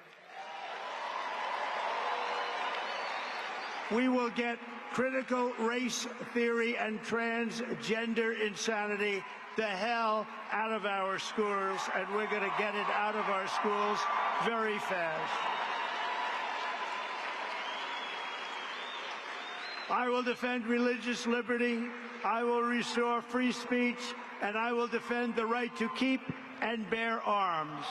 We will get critical race theory and transgender insanity the hell out of our schools, and we're going to get it out of our schools very fast. I will defend religious liberty, I will restore free speech, and I will defend the right to keep and bear arms.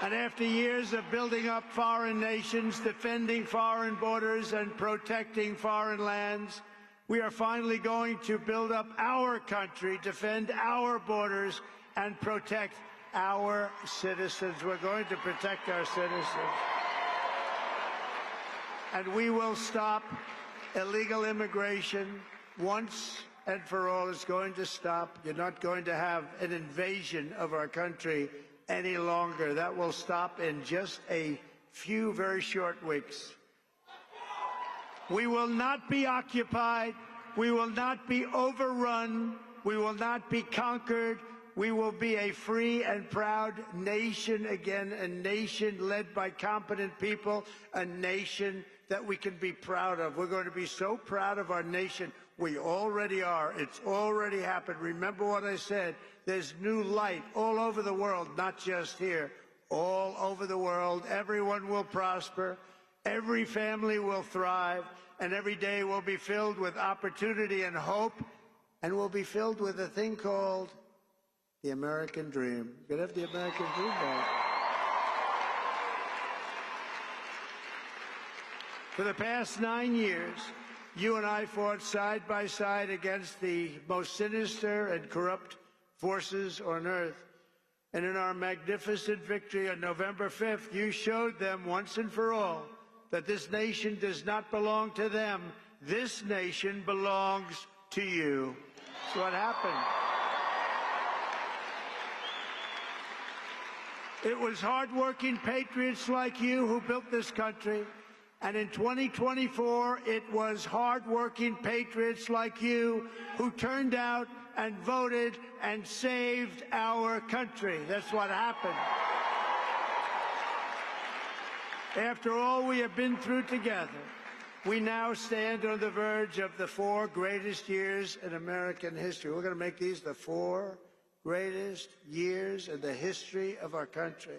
And after years of building up foreign nations, defending foreign borders, and protecting foreign lands, we are finally going to build up our country, defend our borders, and protect our citizens. We're going to protect our citizens. And we will stop illegal immigration once and for all. It's going to stop. You're not going to have an invasion of our country any longer. That will stop in just a few very short weeks. We will not be occupied. We will not be overrun. We will not be conquered. We will be a free and proud nation again, a nation led by competent people, a nation that we can be proud of. We're going to be so proud of our nation. We already are. It's already happened. Remember what I said. There's new light all over the world, not just here. All over the world, everyone will prosper. Every family will thrive. And every day will be filled with opportunity and hope. And will be filled with a thing called the American dream. You could have the American dream back. For the past 9 years, you and I fought side by side against the most sinister and corrupt forces on earth. And in our magnificent victory on November 5th, you showed them once and for all that this nation does not belong to them. This nation belongs to you. That's what happened. It was hardworking patriots like you who built this country. And in 2024, it was hardworking patriots like you who turned out and voted and saved our country. That's what happened. After all we have been through together, we now stand on the verge of the 4 greatest years in American history. We're going to make these the 4 greatest years in the history of our country.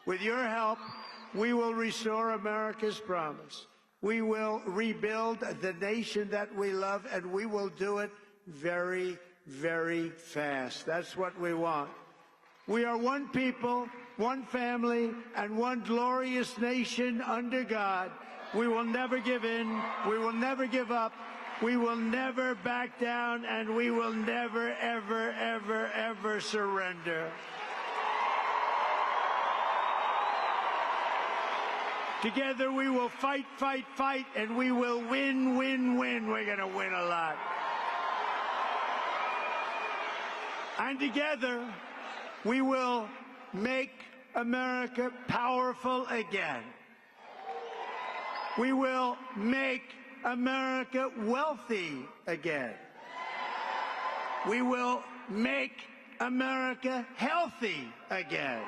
With your help, we will restore America's promise. We will rebuild the nation that we love, and we will do it very, very fast. That's what we want. We are one people, one family, and one glorious nation under God. We will never give in. We will never give up. We will never back down, and we will never, ever, ever, ever surrender. Together we will fight, fight, fight, and we will win, win, win. We're going to win a lot. And together we will make America powerful again. We will make America wealthy again. We will make America healthy again.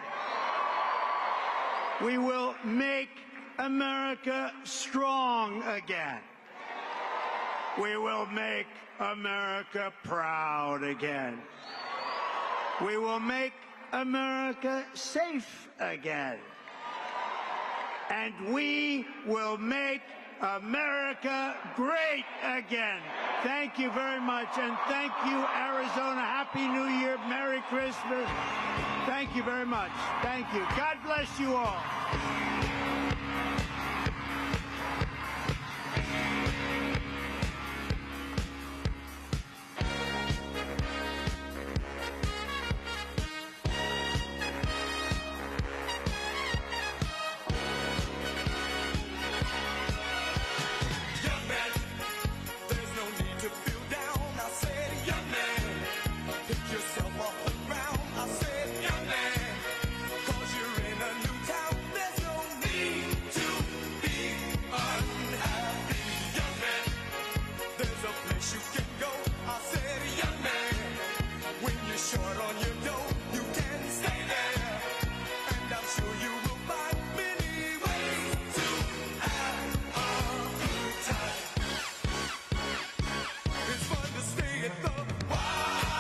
We will make America strong again. We will make America proud again. We will make America safe again. And we will make America great again. Thank you very much. And thank you, Arizona. Happy New Year. Merry Christmas. Thank you very much. Thank you. God bless you all.